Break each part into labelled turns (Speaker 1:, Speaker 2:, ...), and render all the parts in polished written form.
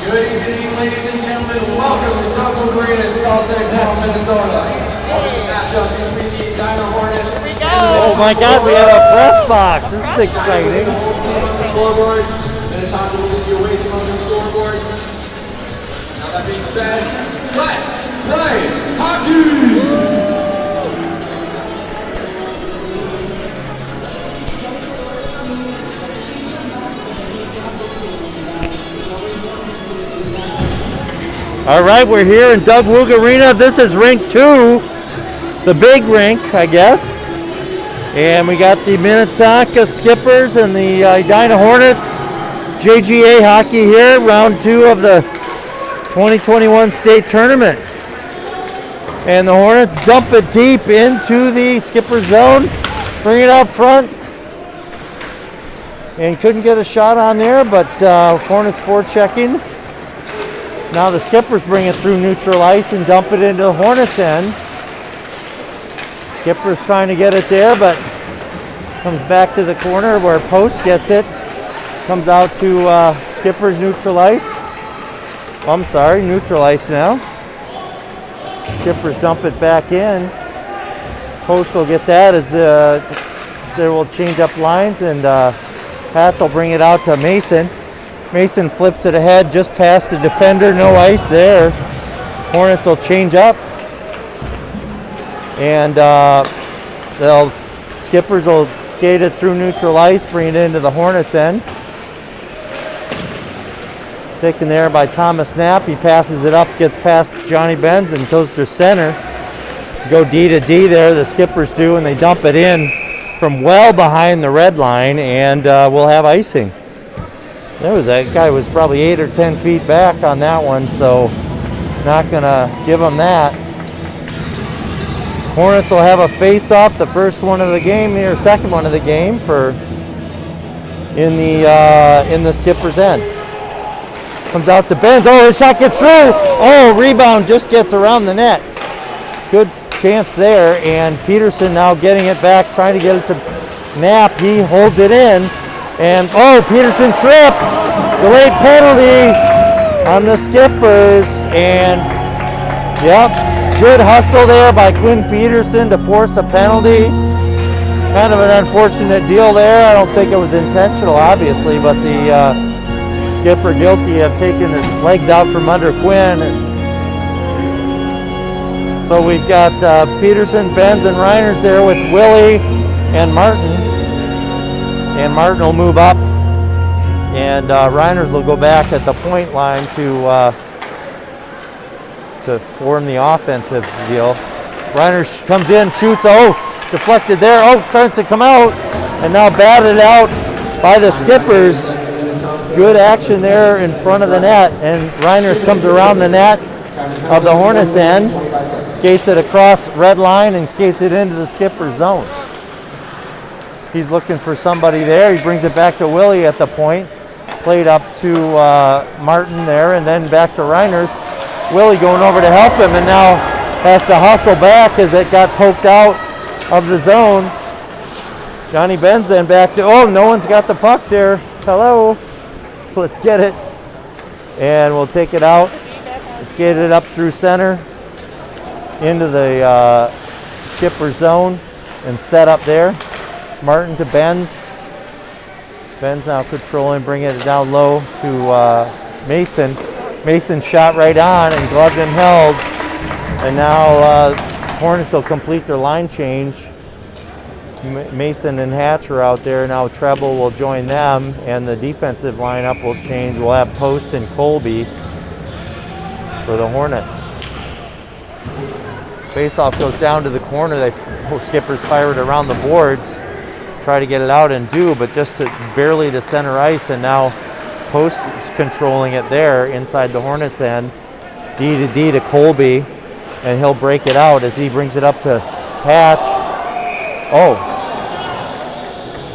Speaker 1: Good evening, ladies and gentlemen. Welcome to Doug Arena in Salt Lake City, Minnesota. This matchup between the Dino Hornets and the
Speaker 2: Oh my God, we have a press box. This is exciting.
Speaker 1: Scoreboard. Minnetonka will be away from the scoreboard. Now that being said, let's play hockey!
Speaker 2: All right, we're here in Doug Arena. This is rink 2, the big rink, I guess. And we got the Minnetonka Skippers and the Edina Hornets. JGA hockey here, round 2 of the 2021 state tournament. And the Hornets dump it deep into the skipper zone, bring it out front. And couldn't get a shot on there, but Hornets forechecking. Now the Skippers bring it through neutral ice and dump it into the Hornets end. Skippers trying to get it there, but comes back to the corner where Post gets it. Comes out to Skippers neutral ice. I'm sorry, neutral ice now. Skippers dump it back in. Post will get that as they will change up lines, and Pats will bring it out to Mason. Mason flips it ahead just past the defender, no ice there. Hornets will change up, and Skippers will skate it through neutral ice, bring it into the Hornets end. Taken there by Thomas Knapp. He passes it up, gets past Johnny Benz, and goes to center. Go D to D there, the skippers do, and they dump it in from well behind the red line, and we'll have icing. That guy was probably 8 or 10 feet back on that one, so not gonna give him that. Hornets will have a face-off, the first one of the game here, second one of the game for in the skipper's end. Comes out to Benz. Oh, his shot gets through. Oh, rebound just gets around the net. Good chance there, and Peterson now getting it back, trying to get it to Knapp. He holds it in, and oh, Peterson tripped. Delayed penalty on the skippers, and yep, good hustle there by Quinn Peterson to force a penalty. Kind of an unfortunate deal there. I don't think it was intentional, obviously, but the skipper guilty of taking his legs out from under Quinn. So we've got Peterson, Benz, and Reiners there with Willie and Martin. And Martin will move up, and Reiners will go back at the point line to form the offensive deal. Reiners comes in, shoots, oh, deflected there, oh, tries to come out, and now batted out by the skippers. Good action there in front of the net, and Reiners comes around the net of the Hornets end, skates it across red line, and skates it into the skipper's zone. He's looking for somebody there. He brings it back to Willie at the point. Played up to Martin there, and then back to Reiners. Willie going over to help him, and now has to hustle back as it got poked out of the zone. Johnny Benz then back to, oh, no one's got the puck there. Hello. Let's get it. And we'll take it out. Skate it up through center into the skipper zone and set up there. Martin to Benz. Benz now controlling, bringing it down low to Mason. Mason shot right on and gloved and held. And now Hornets will complete their line change. Mason and Hatch are out there. Now Treble will join them, and the defensive lineup will change. We'll have Post and Colby for the Hornets. Faceoff goes down to the corner. Skippers fire it around the boards, try to get it out and do, but just barely to center ice, and now Post is controlling it there inside the Hornets end. D to Colby, and he'll break it out as he brings it up to Hatch. Oh,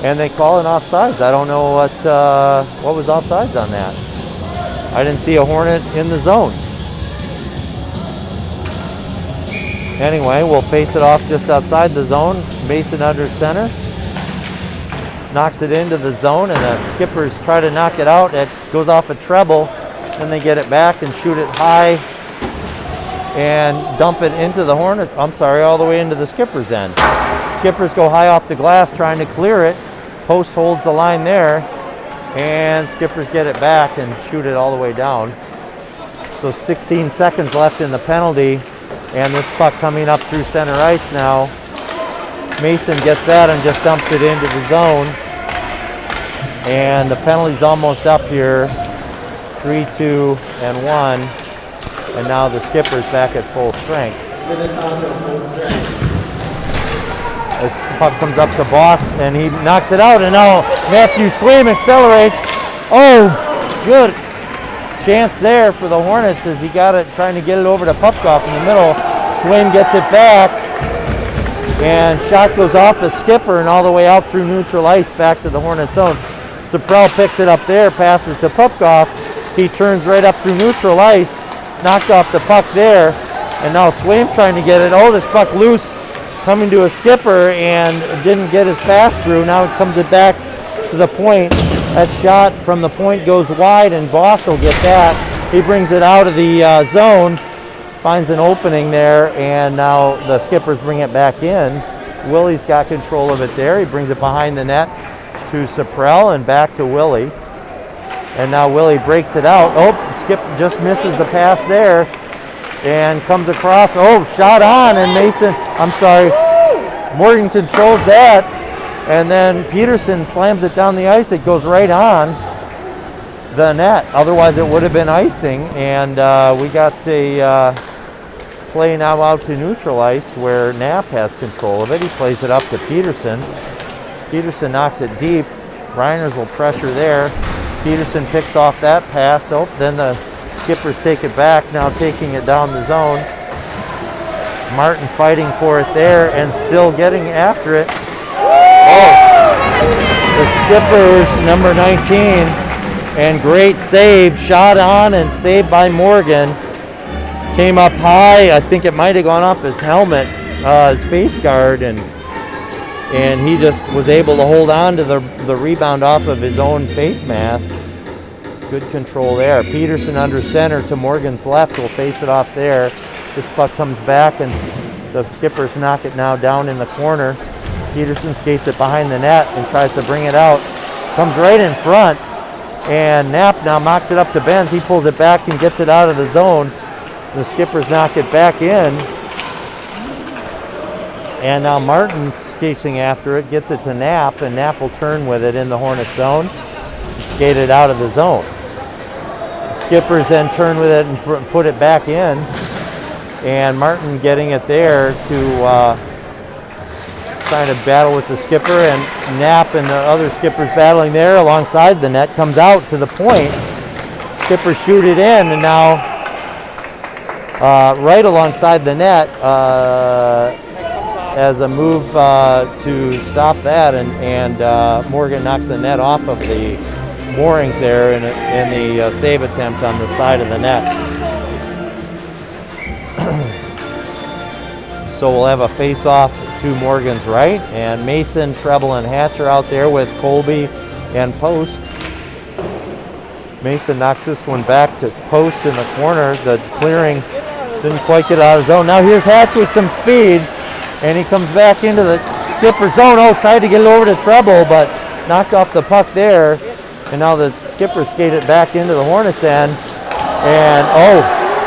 Speaker 2: and they call it offsides. I don't know what was offsides on that. I didn't see a Hornet in the zone. Anyway, we'll face it off just outside the zone. Mason under center. Knocks it into the zone, and the skippers try to knock it out. It goes off a treble. Then they get it back and shoot it high and dump it into the Hornets. I'm sorry, all the way into the skipper's end. Skippers go high off the glass trying to clear it. Post holds the line there, and skippers get it back and shoot it all the way down. So 16 seconds left in the penalty, and this puck coming up through center ice now. Mason gets that and just dumps it into the zone. And the penalty's almost up here. 3, 2, and 1. And now the skipper's back at full strength.
Speaker 1: Minnetonka full strength.
Speaker 2: As the puck comes up to Boss, and he knocks it out, and now Matthew Swaim accelerates. Oh, good chance there for the Hornets as he got it, trying to get it over to Pupkoff in the middle. Swaim gets it back, and shot goes off the skipper and all the way out through neutral ice back to the Hornets zone. Saprell picks it up there, passes to Pupkoff. He turns right up through neutral ice, knocked off the puck there, and now Swaim trying to get it. Oh, this puck loose, coming to a skipper, and didn't get his pass through. Now it comes it back to the point. That shot from the point goes wide, and Boss will get that. He brings it out of the zone, finds an opening there, and now the skippers bring it back in. Willie's got control of it there. He brings it behind the net to Saprell and back to Willie. And now Willie breaks it out. Oh, Skip just misses the pass there and comes across. Oh, shot on, and Morgan controls that. And then Peterson slams it down the ice. It goes right on. the net. Otherwise, it would have been icing. And we got a play now out to neutral ice where Knapp has control of it. He plays it up to Peterson. Peterson knocks it deep. Reiners will pressure there. Peterson picks off that pass. Oh, then the Skippers take it back, now taking it down the zone. Martin fighting for it there and still getting after it. Oh, the Skippers, number 19, and great save, shot on and saved by Morgan. Came up high, I think it might have gone off his helmet, his face guard, and he just was able to hold on to the rebound off of his own face mask. Good control there. Peterson under center to Morgan's left, will face it off there. This puck comes back and the Skippers knock it now down in the corner. Peterson skates it behind the net and tries to bring it out. Comes right in front, and Knapp now mocks it up to Benz. He pulls it back and gets it out of the zone. The Skippers knock it back in. And now Martin chasing after it, gets it to Knapp, and Knapp will turn with it in the Hornet zone. Skate it out of the zone. The Skippers then turn with it and put it back in. And Martin getting it there to trying to battle with the skipper, and Knapp and the other Skippers battling there alongside the net. Comes out to the point. Skippers shoot it in, and now right alongside the net as a move to stop that, and Morgan knocks the net off of the moorings there in the save attempt on the side of the net. So we'll have a face-off to Morgan's right, and Mason, Treble, and Hatch are out there with Colby and Post. Mason knocks this one back to Post in the corner. The clearing didn't quite get out of the zone. Now here's Hatch with some speed, and he comes back into the Skipper zone. Oh, tried to get it over to Treble, but knocked off the puck there. And now the Skippers skate it back into the Hornets end. And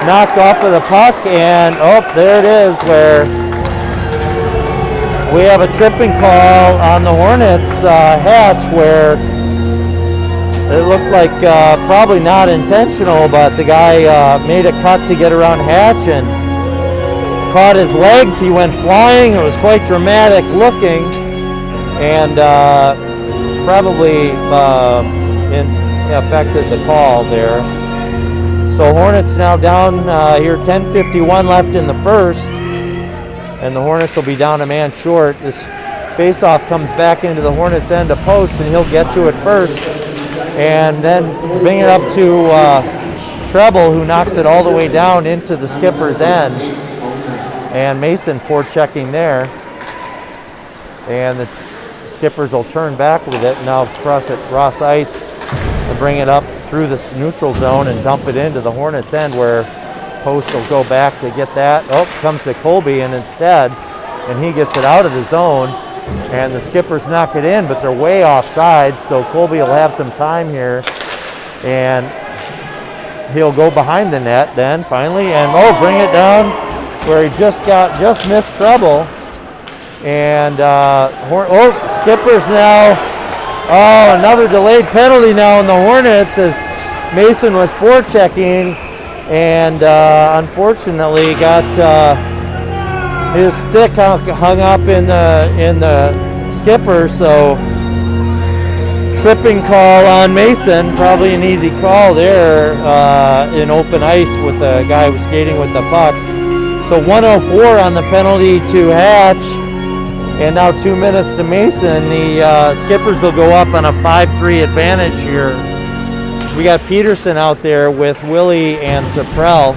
Speaker 2: knocked off of the puck, and there it is, where we have a tripping call on the Hornets Hatch, where it looked like probably not intentional, but the guy made a cut to get around Hatch and caught his legs. He went flying. It was quite dramatic looking, and probably affected the call there. So Hornets now down here, 10:51 left in the first, and the Hornets will be down a man short. This faceoff comes back into the Hornets end of Post, and he'll get to it first, and then bring it up to Treble, who knocks it all the way down into the Skipper's end. And Mason forechecking there, and the Skippers will turn back with it now across at Ross Ice and bring it up through the neutral zone and dump it into the Hornets end, where Post will go back to get that. Comes to Colby, and instead, and he gets it out of the zone, and the Skippers knock it in, but they're way offside, so Colby will have some time here, and he'll go behind the net then finally, and bring it down where he just missed Treble. And Skippers now, another delayed penalty now in the Hornets, as Mason was forechecking and unfortunately got his stick hung up in the Skipper. So tripping call on Mason, probably an easy call there in open ice with the guy who was skating with the puck. So 1:04 on the penalty to Hatch. And now 2 minutes to Mason. The Skippers will go up on a 5-3 advantage here. We got Peterson out there with Willie and Saprell.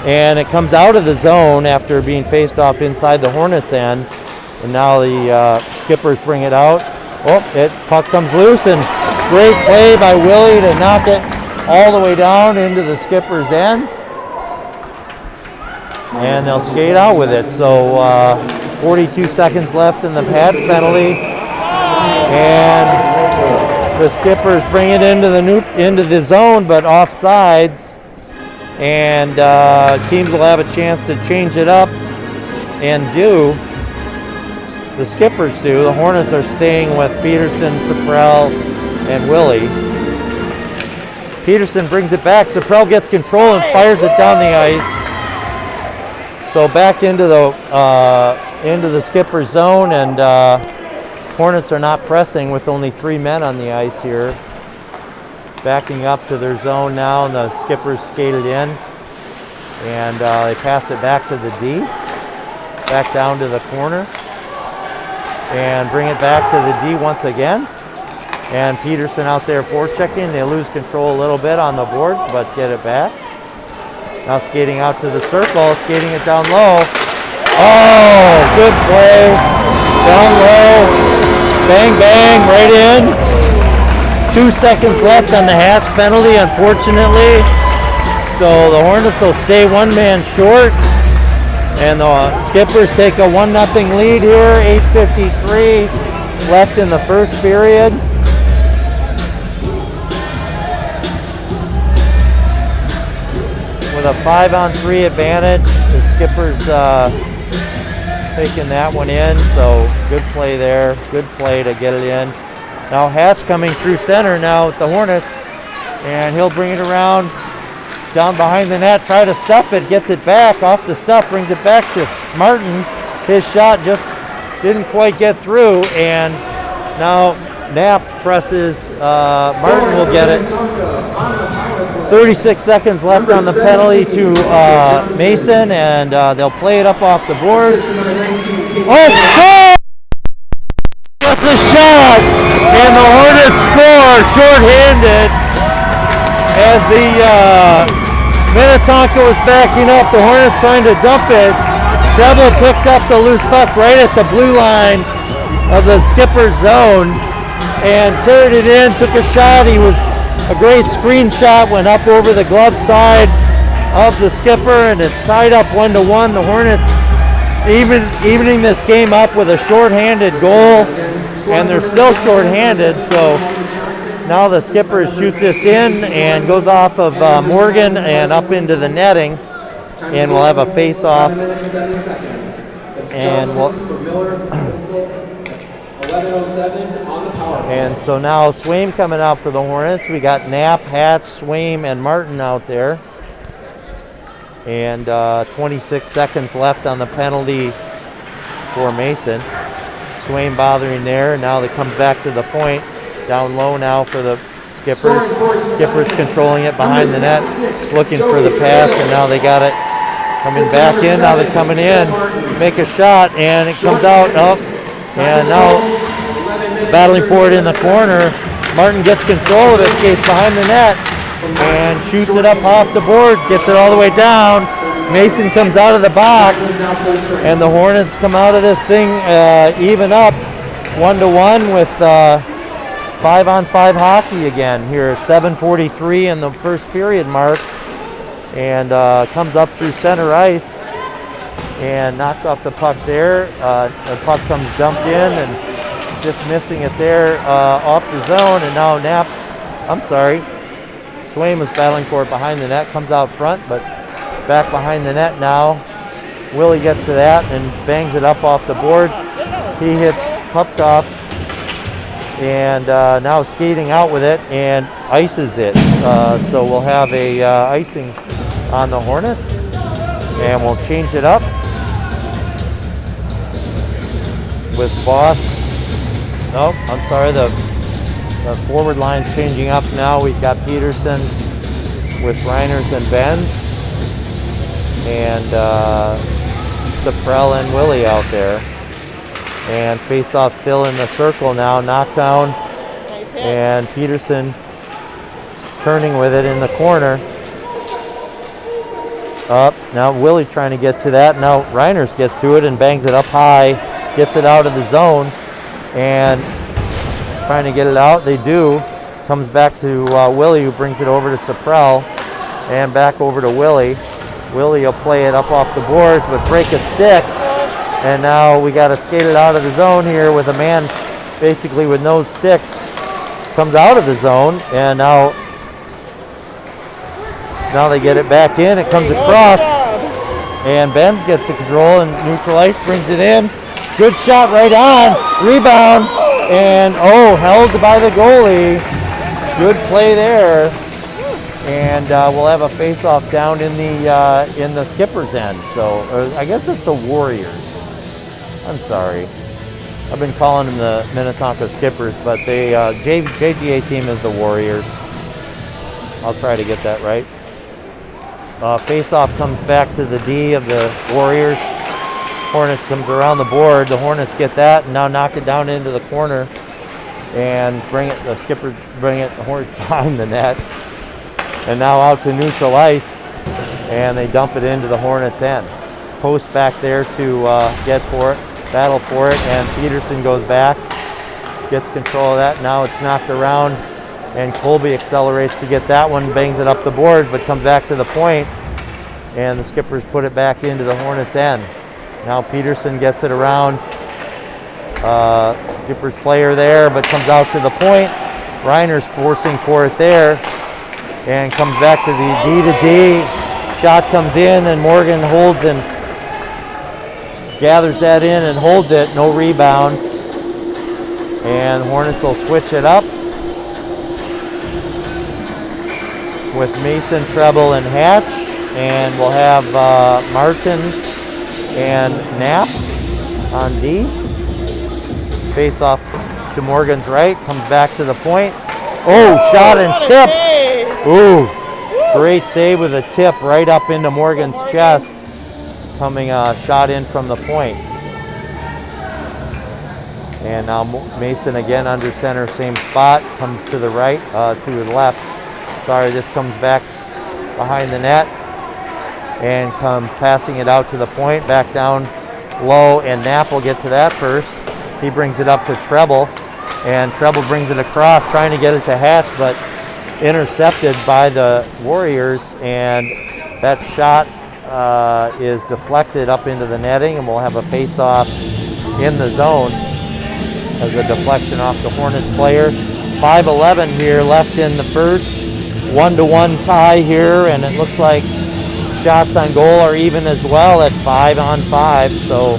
Speaker 2: And it comes out of the zone after being faced off inside the Hornets end. And now the Skippers bring it out. Puck comes loose, and great play by Willie to knock it all the way down into the Skippers end. And they'll skate out with it. So 42 seconds left in the Patch penalty, and the Skippers bring it into the zone, but offsides, and teams will have a chance to change it up, and the Skippers do. The Hornets are staying with Peterson, Saprell, and Willie. Peterson brings it back. Saprell gets control and fires it down the ice. So back into the skipper's zone, and Hornets are not pressing with only 3 men on the ice here. Backing up to their zone now, and the skipper's skated in. And they pass it back to the D. Back down to the corner. And bring it back to the D once again. And Peterson out there forechecking. They lose control a little bit on the boards, but get it back. Now skating out to the circle, skating it down low. Oh, good play. Down low. Bang, bang, right in. 2 seconds left on the Hatch penalty, unfortunately. So the Hornets will stay 1 man short. And the Skippers take a 1-0 lead here. 8:53 left in the first period. With a 5-on-3 advantage, the Skippers taking that one in. So good play there. Good play to get it in. Now Hatch coming through center now with the Hornets. And he'll bring it around. Down behind the net, try to stuff it, gets it back off the stuff, brings it back to Martin. His shot just didn't quite get through, and now Knapp presses. Martin will get it. 36 seconds left on the penalty to Mason, and they'll play it up off the board. Oh, goal! That's a shot, and the Hornets score shorthanded as the Minnetonka was backing up. The Hornets trying to dump it. Shevel picked up the loose puck right at the blue line of the skipper's zone and carried it in, took a shot. He was a great screen shot, went up over the glove side of the skipper, and it's tied up 1-1. The Hornets evening this game up with a shorthanded goal, and they're still shorthanded, so now the Skippers shoot this in and goes off of Morgan and up into the netting, and we'll have a face-off. And and so now Swaim coming out for the Hornets. We got Knapp, Hatch, Swaim, and Martin out there. And 26 seconds left on the penalty for Mason. Swaim bothering there. Now they come back to the point. Down low now for the Skippers. Skippers controlling it behind the net, looking for the pass, and now they got it coming back in. Now they're coming in, make a shot, and it comes out up. And now battling for it in the corner. Martin gets control of it, skates behind the net, and shoots it up off the boards, gets it all the way down. Mason comes out of the box, and the Hornets come out of this thing even up 1-1 with 5-on-5 hockey again here at 7:43 in the first period mark, and comes up through center ice and knocked off the puck there. The puck comes dumped in and just missing it there off the zone, and now Swaim was battling for it behind the net, comes out front, but back behind the net now. Willie gets to that and bangs it up off the boards. He hits Pupkoff, and now skating out with it and ices it. So we'll have a icing on the Hornets, and we'll change it up with Voss. Nope, I'm sorry, the forward line's changing up now. We've got Peterson with Reiners and Benz, and Saprell and Willie out there. And face-off still in the circle now, knockdown, and Peterson turning with it in the corner. Up, now Willie trying to get to that. Now Reiners gets to it and bangs it up high, gets it out of the zone, and trying to get it out. They do. Comes back to Willie, who brings it over to Saprell, and back over to Willie. Willie will play it up off the boards, but break a stick. And now we got to skate it out of the zone here with a man basically with no stick. Comes out of the zone, and now they get it back in. It comes across, and Benz gets the control, and neutral ice brings it in. Good shot right on. Rebound, and held by the goalie. Good play there. and we'll have a face-off down in the skipper's end. So I guess it's the Warriors. I'm sorry. I've been calling them the Minnetonka Skippers, but they JGA team is the Warriors. I'll try to get that right. Face-off comes back to the D of the Warriors. Hornets comes around the board. The Hornets get that and now knock it down into the corner and bring it. The Skippers bring it. The Hornets behind the net, and now out to neutral ice, and they dump it into the Hornets' end. Post back there to get for it, battle for it, and Peterson goes back, gets control of that. Now it's knocked around, and Colby accelerates to get that one, bangs it up the board, but comes back to the point, and the Skippers put it back into the Hornets' end. Now Peterson gets it around. Skippers player there, but comes out to the point. Reiner's forcing for it there, and comes back to the D to D. Shot comes in, and Morgan holds and gathers that in and holds it. No rebound. And Hornets will switch it up with Mason, Treble, and Hatch. And we'll have Martin and Knapp on D. Face off to Morgan's right. Comes back to the point. Oh, shot and tipped. Ooh, great save with a tip right up into Morgan's chest. Coming shot in from the point. And now Mason again under center, same spot. Comes to the right, to the left. Sorry, this comes back behind the net. And come passing it out to the point, back down low, and Knapp will get to that first. He brings it up to Treble, and Treble brings it across, trying to get it to Hatch, but intercepted by the Warriors, and that shot is deflected up into the netting, and we'll have a face-off in the zone as a deflection off the Hornets player. 5:11 here left in the first. 1-1 tie here, and it looks like shots on goal are even as well at 5-on-5, so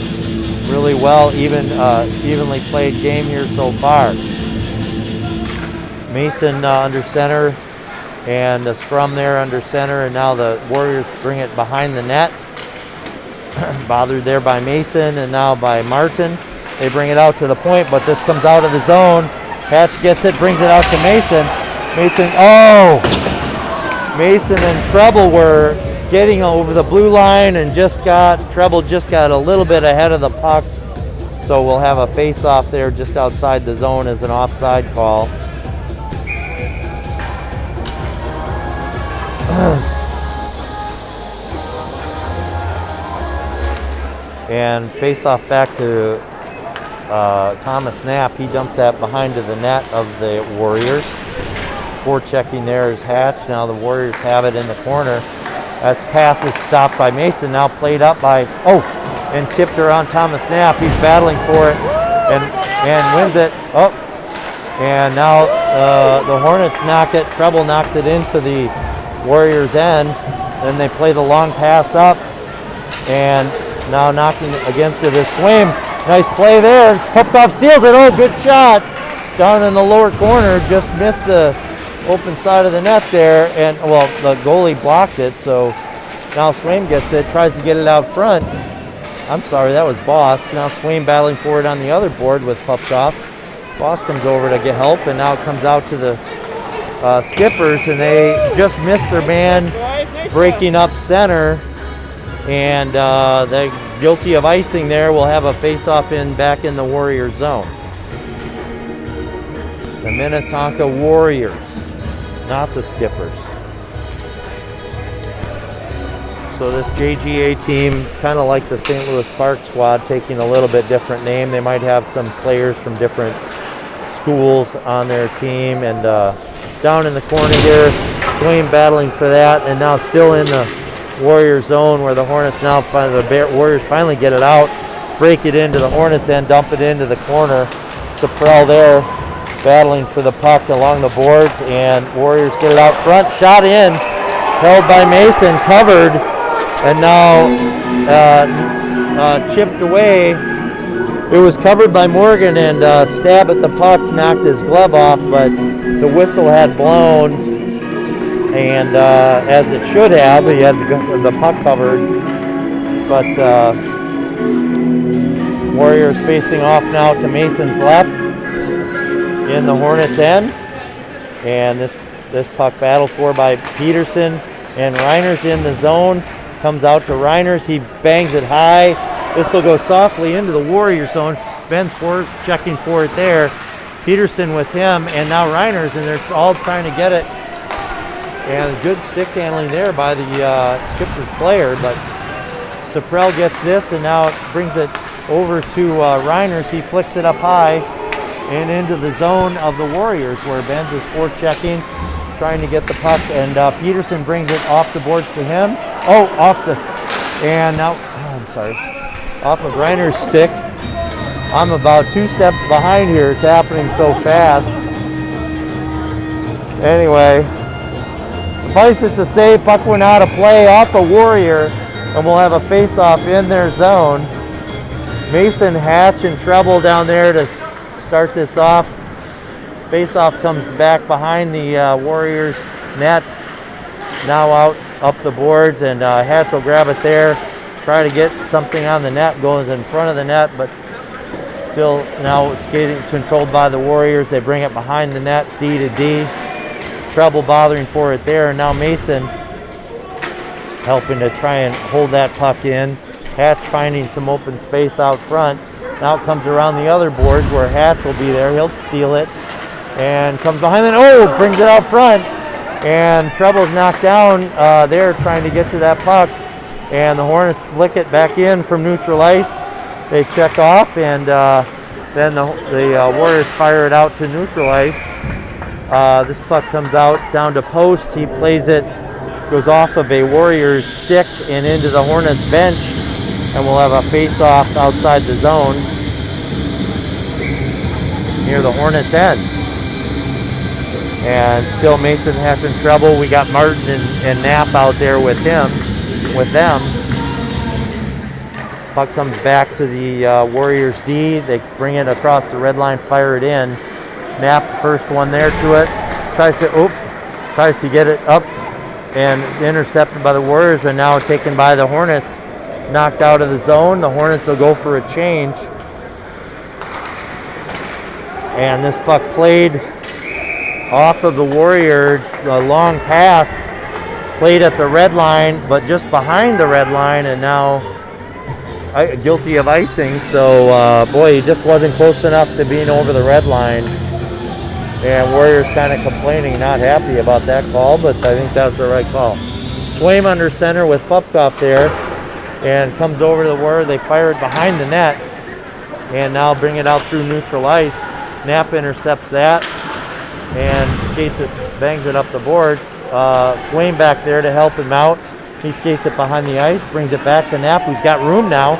Speaker 2: really well, evenly played game here so far. Mason under center, and a scrum there under center, and now the Warriors bring it behind the net. Bothered there by Mason, and now by Martin. They bring it out to the point, but this comes out of the zone. Hatch gets it, brings it out to Mason. Mason and Treble were skating over the blue line, and Treble just got a little bit ahead of the puck. So we'll have a face-off there just outside the zone as an offside call. And face-off back to Thomas Knapp. He dumps that behind to the net of the Warriors. Forechecking there is Hatch. Now the Warriors have it in the corner. That's pass is stopped by Mason. Now played up by, and tipped around Thomas Knapp. He's battling for it and wins it. Oh, and now the Hornets knock it. Treble knocks it into the Warriors' end. Then they play the long pass up, and now knocking against it is Swaim. Nice play there. Popkov steals it. Oh, good shot. Down in the lower corner. Just missed the open side of the net there. And, well, the goalie blocked it. So now Swaim gets it. Tries to get it out front. I'm sorry, that was Boss. Now Swaim battling for it on the other board with Popkov. Boss comes over to get help. And now it comes out to the Skippers. And they just missed their man breaking up center. And they're guilty of icing there. We'll have a face-off back in the Warrior zone. The Minnetonka Warriors, not the Skippers. So this JGA team, kind of like the St. Louis Park squad, taking a little bit different name. They might have some players from different schools on their team. And down in the corner here, Swaim battling for that, and now still in the Warrior zone where the Hornets now Warriors finally get it out, break it into the Hornets end, dump it into the corner. Saprell there battling for the puck along the boards, and Warriors get it out front. Shot in, held by Mason, covered, and now chipped away. It was covered by Morgan, and stab at the puck knocked his glove off, but the whistle had blown. and as it should have, he had the puck covered. But Warriors facing off now to Mason's left in the Hornets' end, and this puck battled for by Peterson, and Reiner's in the zone. Comes out to Reiners. He bangs it high. This will go softly into the Warrior zone. Ben's checking for it there. Peterson with him, and now Reiners, and they're all trying to get it. And good stick handling there by the Skipper's player, but Saprell gets this, and now it brings it over to Reiners. He flicks it up high and into the zone of the Warriors, where Benz is forechecking, trying to get the puck, and Peterson brings it off the boards to him. Oh, off of Reiner's stick. I'm about 2 steps behind here. It's happening so fast. Anyway, suffice it to say, puck went out of play off the Warrior, and we'll have a face-off in their zone. Mason, Hatch, and Treble down there to start this off. Face-off comes back behind the Warriors net. Now out up the boards, and Hatch will grab it there, try to get something on the net, goes in front of the net, but still now skating controlled by the Warriors. They bring it behind the net, D to D. Treble bothering for it there, and now Mason helping to try and hold that puck in. Hatch finding some open space out front. Now it comes around the other boards where Hatch will be there. He'll steal it and comes behind it. Oh, brings it out front. And Treble's knocked down there trying to get to that puck. And the Hornets flick it back in from neutral ice. They check off, and then the Warriors fire it out to neutral ice. This puck comes out down to post. He plays it, goes off of a Warriors stick and into the Hornets bench. And we'll have a face-off outside the zone near the Hornets end. And still Mason, Hatch, and Treble. We got Martin and Knapp out there with them. Puck comes back to the Warriors D. They bring it across the red line, fire it in. Knapp, first one there to it. Tries to get it up and intercepted by the Warriors, but now taken by the Hornets. Knocked out of the zone. The Hornets will go for a change. And this puck played off of the Warrior, a long pass, played at the red line, but just behind the red line, and now guilty of icing. So, boy, he just wasn't close enough to being over the red line. And Warriors kind of complaining, not happy about that call, but I think that's the right call. Swaim under center with Pupkoff there, and comes over to the Warrior. They fire it behind the net, and now bring it out through neutral ice. Knapp intercepts that and skates it, bangs it up the boards. Swaim back there to help him out. He skates it behind the ice, brings it back to Knapp, who's got room now.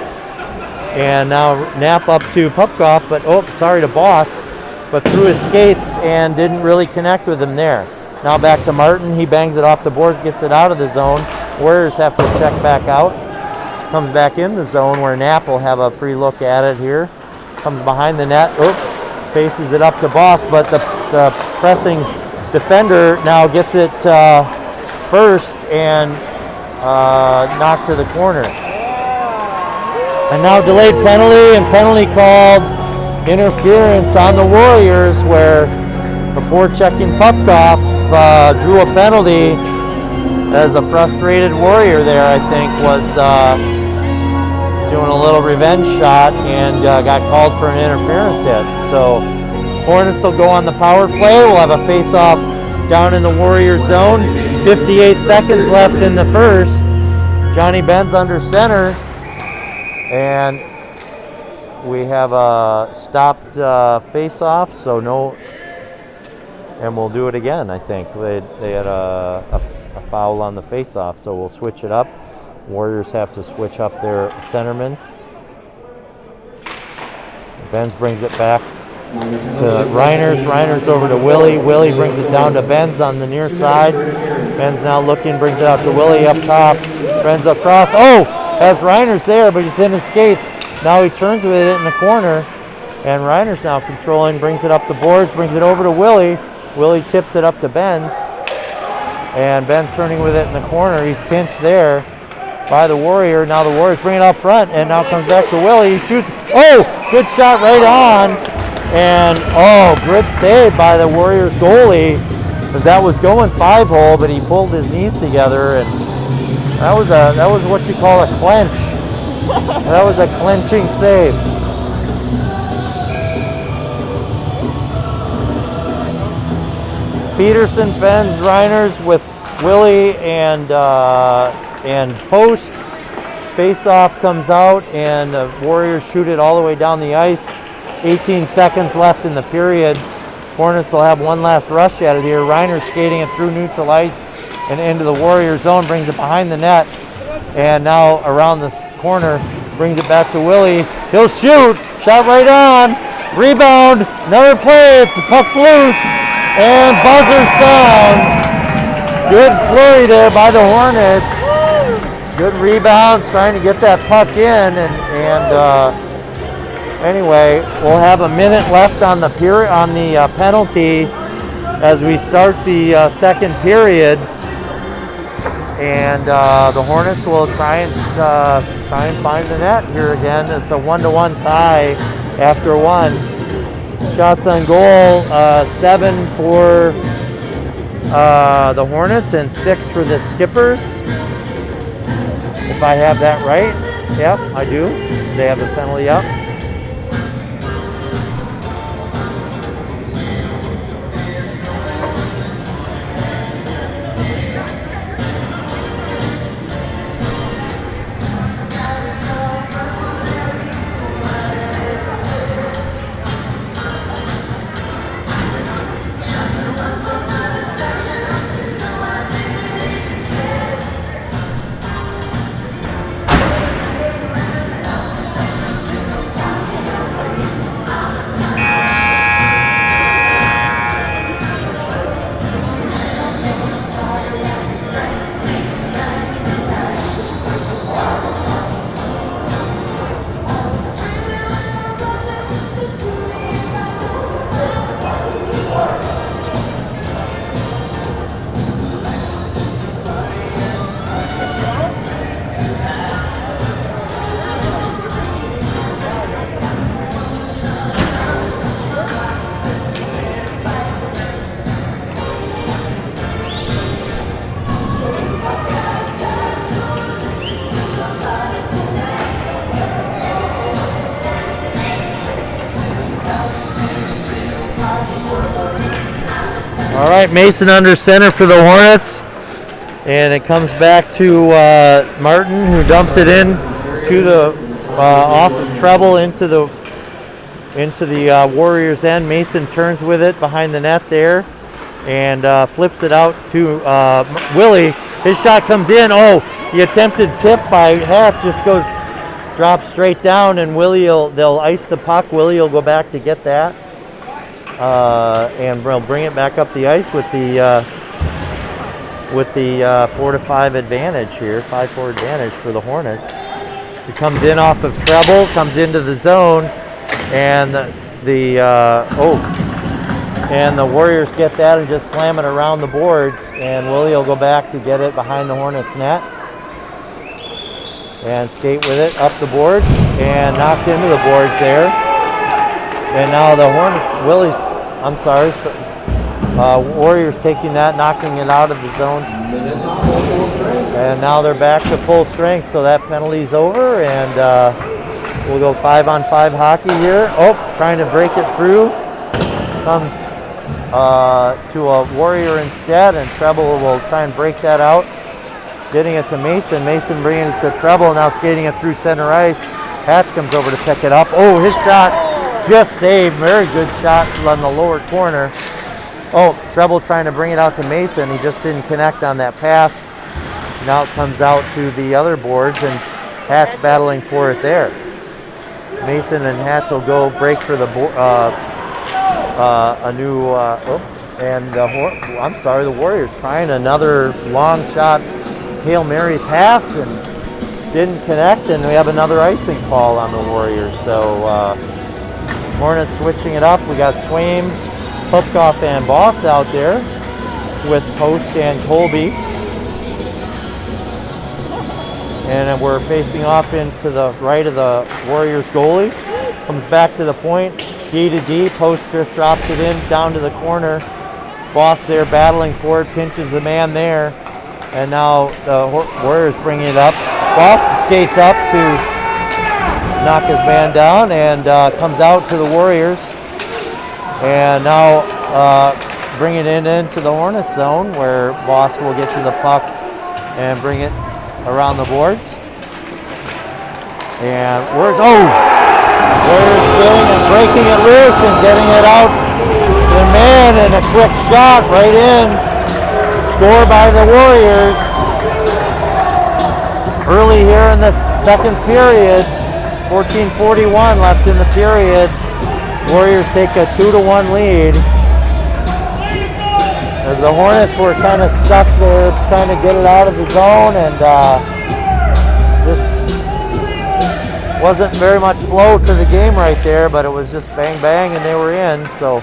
Speaker 2: And now Knapp up to Pupkoff, but sorry to Boss, but through his skates and didn't really connect with him there. Now back to Martin. He bangs it off the boards, gets it out of the zone. Warriors have to check back out. Comes back in the zone where Knapp will have a free look at it here. Comes behind the net. Faces it up to Boss, but the pressing defender now gets it first and knocked to the corner. And now delayed penalty, and penalty called interference on the Warriors, where before checking Pupkoff drew a penalty as a frustrated Warrior there, I think, was doing a little revenge shot and got called for an interference hit. So Hornets will go on the power play. We'll have a face-off down in the Warrior zone. 58 seconds left in the first. Johnny Benz under center. And we have a stopped face-off, so no, and we'll do it again, I think. They had a foul on the face-off, so we'll switch it up. Warriors have to switch up their centerman. Benz brings it back to Reiners. Reiners over to Willie. Willie brings it down to Benz on the near side. Benz now looking, brings it out to Willie up top. Benz across. Has Reiners there, but he's in his skates. Now he turns with it in the corner, and Reiners now controlling, brings it up the boards, brings it over to Willie. Willie tips it up to Benz. And Ben's turning with it in the corner. He's pinched there by the Warrior. Now the Warriors bring it up front, and now comes back to Willie. He shoots. Oh, good shot right on. And oh, good save by the Warriors goalie, because that was going 5-hole, but he pulled his knees together, and that was what you call a clench. That was a clenching save. Peterson fends Reiners with Willie and post. Face-off comes out, and the Warriors shoot it all the way down the ice. 18 seconds left in the period. Hornets will have one last rush at it here. Reiner skating it through neutral ice and into the Warrior zone, brings it behind the net, and now around this corner, brings it back to Willie. He'll shoot, shot right on, rebound, another play, the puck's loose, and buzzer sounds. Good flurry there by the Hornets. Good rebound, trying to get that puck in, and anyway, we'll have a minute left on the penalty as we start the second period, and the Hornets will try and find the net here again. It's a 1-1 tie after one. Shots on goal, 7 for the Hornets and 6 for the Skippers. If I have that right, yep, I do. They have the penalty up. All right, Mason under center for the Hornets, and it comes back to Martin, who dumps it in to the off of treble into the Warriors' end. Mason turns with it behind the net there, and flips it out to Willie. His shot comes in. Oh, the attempted tip by Hatch just drops straight down, and they'll ice the puck. Willie will go back to get that. And we'll bring it back up the ice with the 4-5 advantage here, 5-4 advantage for the Hornets. It comes in off of treble, comes into the zone, and the Warriors get that and just slam it around the boards, and Willie will go back to get it behind the Hornets net and skate with it up the boards, and knocked into the boards there. And now the Warriors taking that, knocking it out of the zone.
Speaker 1: Minnetonka full strength.
Speaker 2: And now they're back to full strength, so that penalty's over, and we'll go 5-on-5 hockey here. Oh, trying to break it through. Comes to a Warrior instead, and Treble will try and break that out. Getting it to Mason. Mason bringing it to Treble, now skating it through center ice. Hatch comes over to pick it up. Oh, his shot just saved. Very good shot on the lower corner. Oh, Treble trying to bring it out to Mason. He just didn't connect on that pass. Now it comes out to the other boards, and Hatch battling for it there. Mason and Hatch will go break for the the Warriors trying another long shot Hail Mary pass and didn't connect, and we have another icing call on the Warriors. So Hornets switching it up. We got Swaim, Popkov, and Boss out there. with Post and Colby. And we're facing off into the right of the Warriors goalie. Comes back to the point, D to D. Post just drops it in down to the corner. Boss there battling for it, pinches the man there. And now the Warriors bringing it up. Boss skates up to knock his man down and comes out to the Warriors. And now bringing it into the Hornets zone where Boss will get to the puck and bring it around the boards. And Warriors getting and breaking it loose and getting it out to the man, and a quick shot right in. Score by the Warriors. Early here in the second period, 14:41 left in the period. Warriors take a 2-1 lead. As the Hornets were kind of stuck there trying to get it out of the zone, and just wasn't very much flow to the game right there, but it was just bang bang and they were in. So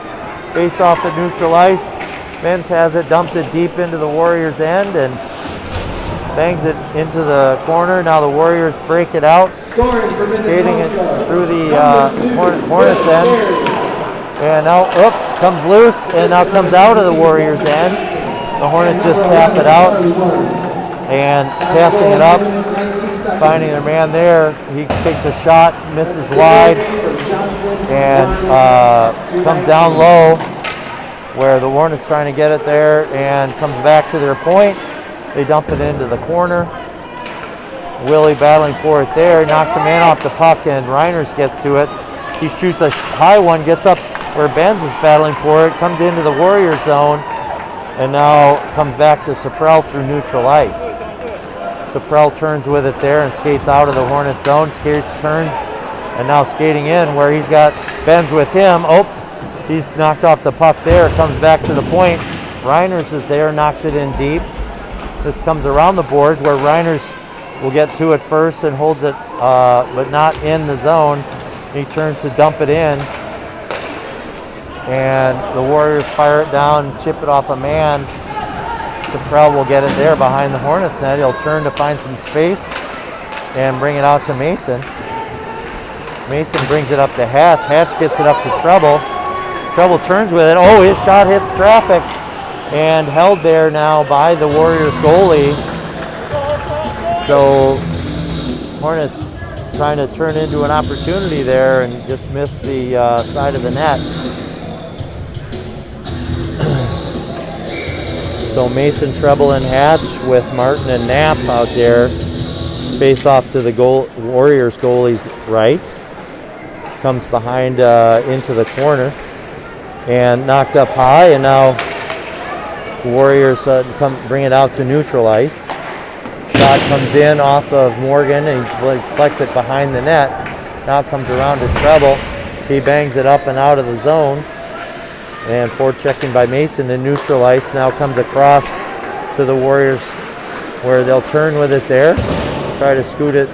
Speaker 2: face off at neutral ice. Benz has it, dumps it deep into the Warriors' end and bangs it into the corner. Now the Warriors break it out,
Speaker 1: Scoring for Minnetonka,
Speaker 2: skating it through the Hornets' end. And now comes loose and now comes out of the Warriors' end. The Hornets just tap it out and passing it up, finding their man there. He takes a shot, misses wide, and comes down low where the Hornets trying to get it there and comes back to their point. They dump it into the corner. Willie battling for it there, knocks a man off the puck and Reiners gets to it. He shoots a high one, gets up where Benz is battling for it, comes into the Warrior zone, and now comes back to Saprell through neutral ice. Saprell turns with it there and skates out of the Hornet zone, turns, and now skating in where he's got Benz with him. He's knocked off the puck there, comes back to the point. Reiners is there, knocks it in deep. This comes around the boards where Reiners will get to it first and holds it, but not in the zone. He turns to dump it in. And the Warriors fire it down, chip it off a man. Saprell will get it there behind the Hornets net. He'll turn to find some space and bring it out to Mason. Mason brings it up to Hatch. Hatch gets it up to Treble. Treble turns with it. His shot hits traffic and held there now by the Warriors goalie. So Hornets trying to turn into an opportunity there and just miss the side of the net. So Mason, Treble, and Hatch with Martin and Knapp out there. Face off to the Warriors goalie's right. Comes behind into the corner and knocked up high, and now Warriors bring it out to neutral ice. Shot comes in off of Morgan and he deflects it behind the net. Now comes around to Treble. He bangs it up and out of the zone. And forechecking by Mason in neutral ice now comes across to the Warriors where they'll turn with it there. Try to scoot it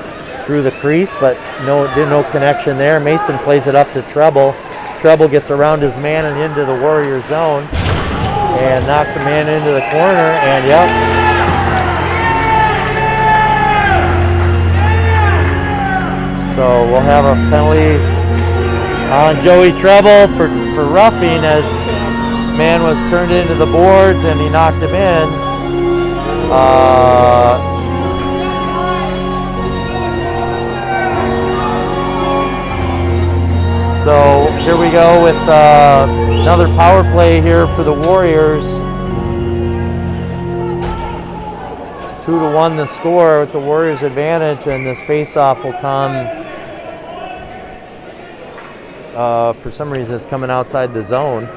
Speaker 2: through the crease, but no connection there. Mason plays it up to Treble. Treble gets around his man and into the Warrior zone and knocks a man into the corner, and so we'll have a penalty on Joey Treble for roughing as man was turned into the boards and he knocked him in. So here we go with another power play here for the Warriors. 2-1 the score with the Warriors advantage, and this face-off will come. For some reason it's coming outside the zone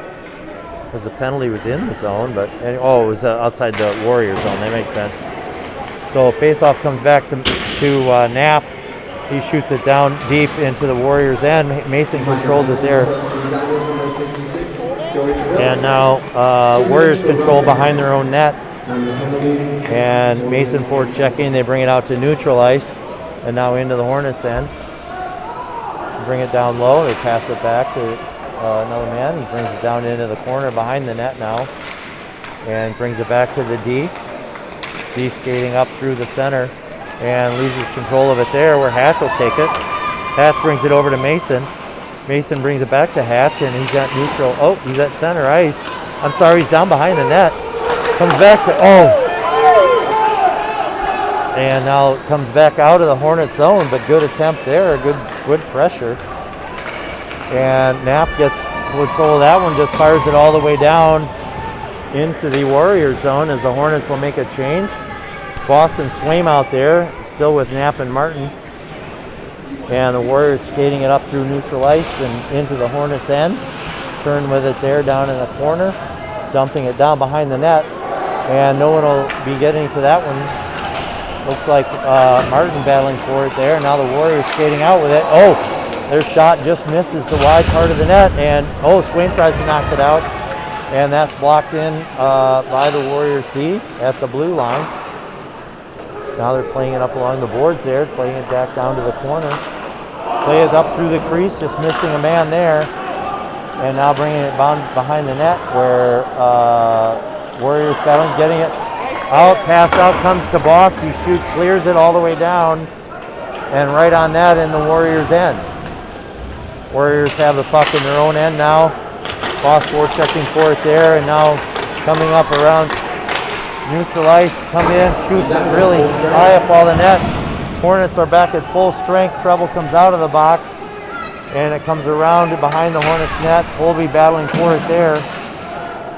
Speaker 2: because the penalty was in the zone, but it was outside the Warrior zone. That makes sense. So face-off comes back to Knapp. He shoots it down deep into the Warriors' end. Mason controls it there. And now Warriors control behind their own net. And Mason forward checking. They bring it out to neutral ice. And now into the Hornets' end. Bring it down low. They pass it back to another man. He brings it down into the corner behind the net now. and brings it back to the D. D skating up through the center and loses control of it there, where Hatch will take it. Hatch brings it over to Mason. Mason brings it back to Hatch, and he's at neutral. Oh, he's at center ice. I'm sorry, he's down behind the net. Comes back to, and now comes back out of the Hornet zone, but good attempt there, good pressure. And Knapp gets control of that one, just fires it all the way down into the Warriors zone as the Hornets will make a change. Boston Swaim out there, still with Knapp and Martin. And the Warriors skating it up through neutral ice and into the Hornets' end. Turn with it there down in the corner, dumping it down behind the net. And no one will be getting to that one. Looks like Martin battling for it there. Now the Warriors skating out with it. Oh, their shot just misses the wide part of the net. And Swaim tries to knock it out. And that's blocked in by the Warriors D at the blue line. Now they're playing it up along the boards there, playing it back down to the corner. Play it up through the crease, just missing a man there. And now bringing it behind the net where Warriors battling, getting it out. Pass out comes to Boss. He clears it all the way down. And right on that in the Warriors' end. Warriors have the puck in their own end now. Boss checking for it there, and now coming up around neutral ice, come in, shoots really high up all the net. Hornets are back at full strength. Treble comes out of the box, and it comes around behind the Hornets net. Colby battling for it there,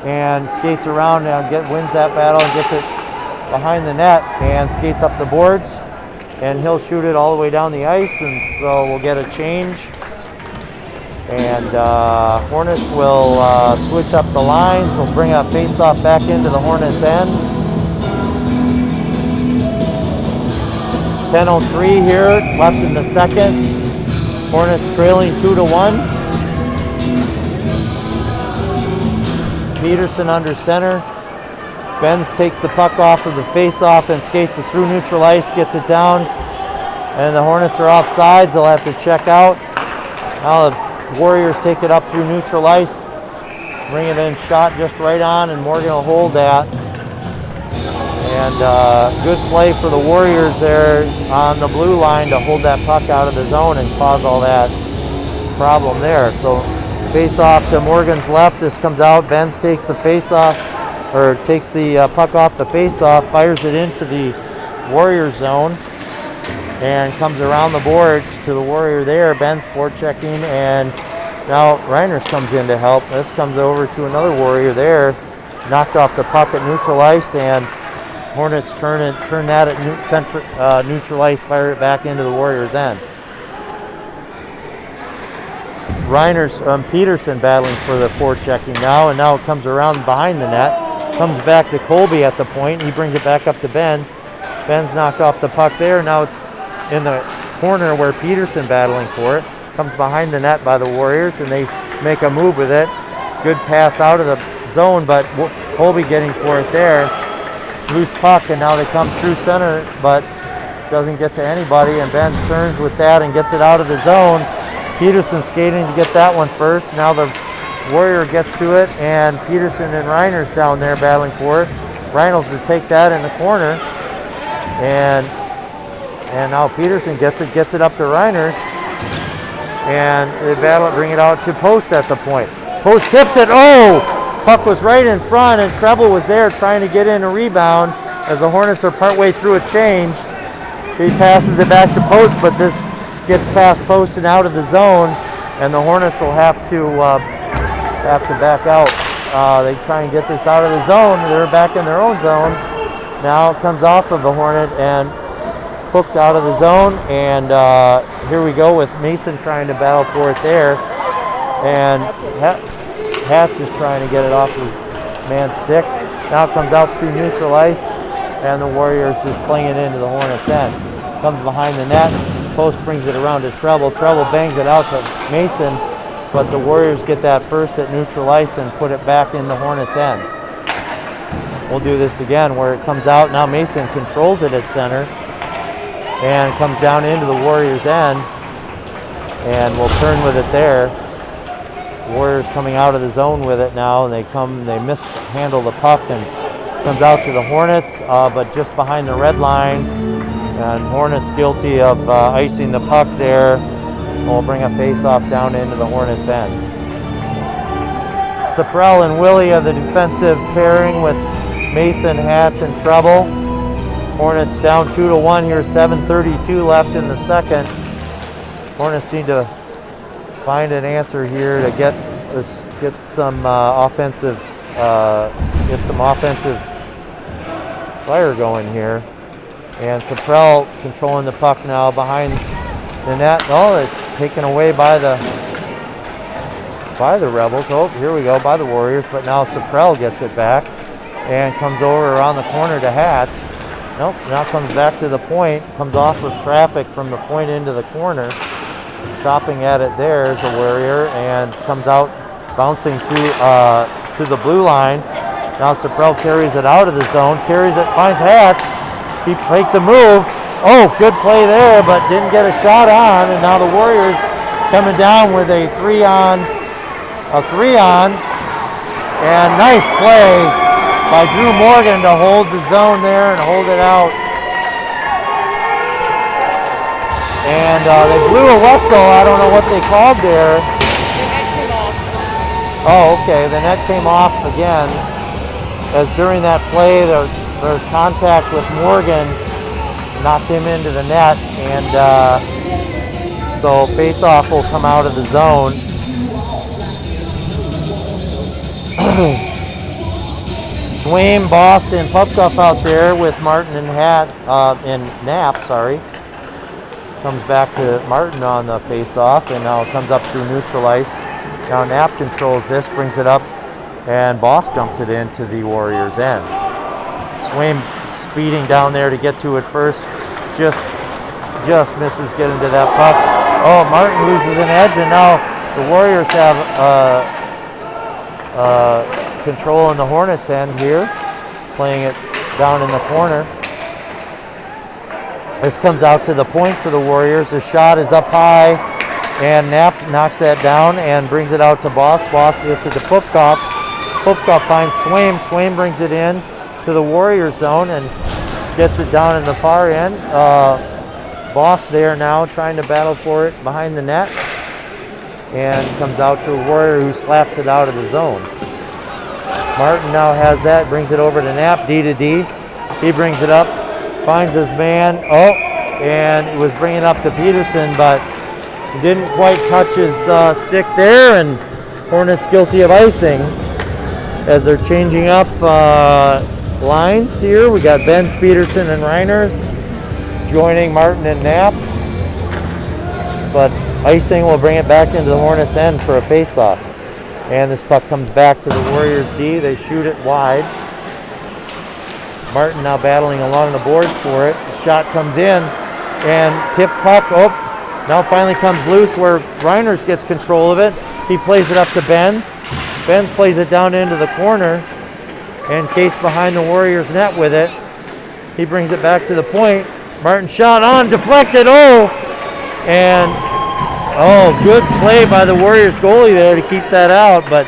Speaker 2: and skates around and wins that battle and gets it behind the net and skates up the boards, and he'll shoot it all the way down the ice, and so we'll get a change. And Hornets will switch up the lines. We'll bring a face-off back into the Hornets' end. 10:03 here, left in the second. Hornets trailing 2-1. Peterson under center. Benz takes the puck off of the face-off and skates it through neutral ice, gets it down. And the Hornets are offsides. They'll have to check out. Now the Warriors take it up through neutral ice, bring it in, shot just right on, and Morgan will hold that. And good play for the Warriors there on the blue line to hold that puck out of the zone and cause all that problem there. So face off to Morgan's left. This comes out. Benz takes the face off, or takes the puck off the face off, fires it into the Warrior zone, and comes around the boards to the Warrior there. Ben's forechecking, and now Reiners comes in to help. This comes over to another Warrior there. Knocked off the puck at neutral ice, and Hornets turn that at neutral ice, fire it back into the Warriors' end. Reiners, Peterson battling for the forechecking now, and now it comes around behind the net. Comes back to Colby at the point. He brings it back up to Benz. Benz knocked off the puck there. Now it's in the corner where Peterson battling for it. Comes behind the net by the Warriors, and they make a move with it. Good pass out of the zone, but Colby getting for it there. Loose puck, and now they come through center, but doesn't get to anybody, and Ben turns with that and gets it out of the zone. Peterson skating to get that one first. Now the Warrior gets to it, and Peterson and Reiners down there battling for it. Reynolds to take that in the corner, and now Peterson gets it up to Reiners, and they battle it, bring it out to Post at the point. Post tips it. Puck was right in front, and Treble was there trying to get in a rebound as the Hornets are partway through a change. He passes it back to Post, but this gets past Post and out of the zone, and the Hornets will have to back out. They try and get this out of the zone. They're back in their own zone. Now it comes off of the Hornet and hooked out of the zone, and here we go with Mason trying to battle for it there, and Hatch is trying to get it off his man's stick. Now it comes out through neutral ice, and the Warriors just playing it into the Hornets' end. Comes behind the net. Post brings it around to Treble. Treble bangs it out to Mason, but the Warriors get that first at neutral ice and put it back in the Hornets' end. We'll do this again where it comes out. Now Mason controls it at center and comes down into the Warriors' end, and we'll turn with it there. Warriors coming out of the zone with it now, and they mishandle the puck and comes out to the Hornets, but just behind the red line, and Hornets guilty of icing the puck there. We'll bring a face-off down into the Hornets' end. Saprell and Willie are the defensive pairing with Mason, Hatch, and Treble. Hornets down 2-1 here, 7:32 left in the second. Hornets need to find an answer here to get some offensive fire going here. And Saprell controlling the puck now behind the net. Oh, it's taken away by the Rebels. Oh, here we go, by the Warriors. But now Saprell gets it back and comes over around the corner to Hatch. Nope, now comes back to the point. Comes off with traffic from the point into the corner. Chopping at it there is a Warrior and comes out bouncing to the blue line. Now Saprell carries it out of the zone, carries it, finds Hatch. He makes a move. Oh, good play there, but didn't get a shot on. And now the Warriors coming down with a three on. And nice play by Drew Morgan to hold the zone there and hold it out. And they blew a whistle. I don't know what they called there. Oh, okay. The net came off again. As during that play, there's contact with Morgan, knocked him into the net, and so face-off will come out of the zone. Swaim, Boss, and Pupcuff out there with Martin and Knapp. Comes back to Martin on the face-off, and now it comes up through neutral ice. Now Knapp controls this, brings it up, and Boss dumps it into the Warriors' end. Swaim speeding down there to get to it first, just misses getting to that puck. Oh, Martin loses an edge, and now the Warriors have control in the Hornets' end here, playing it down in the corner. This comes out to the point for the Warriors. The shot is up high, and Knapp knocks that down and brings it out to Boss. Boss gets it to Pupcuff. Pupcuff finds Swaim. Swaim brings it in to the Warriors zone and gets it down in the far end. Boss there now trying to battle for it behind the net, and comes out to the Warrior, who slaps it out of the zone. Martin now has that, brings it over to Knapp, D to D. He brings it up, finds his man. Oh, and it was bringing up to Peterson, but he didn't quite touch his stick there, and Hornets guilty of icing as they're changing up lines here. We got Benz, Peterson, and Reiners joining Martin and Knapp, but icing will bring it back into the Hornets' end for a face-off. And this puck comes back to the Warriors' D. They shoot it wide. Martin now battling along the boards for it. The shot comes in, and tip puck. Oh, now finally comes loose where Reiners gets control of it. He plays it up to Benz. Benz plays it down into the corner, and Kate's behind the Warriors' net with it. He brings it back to the point. Martin shot on, deflected. Good play by the Warriors goalie there to keep that out, but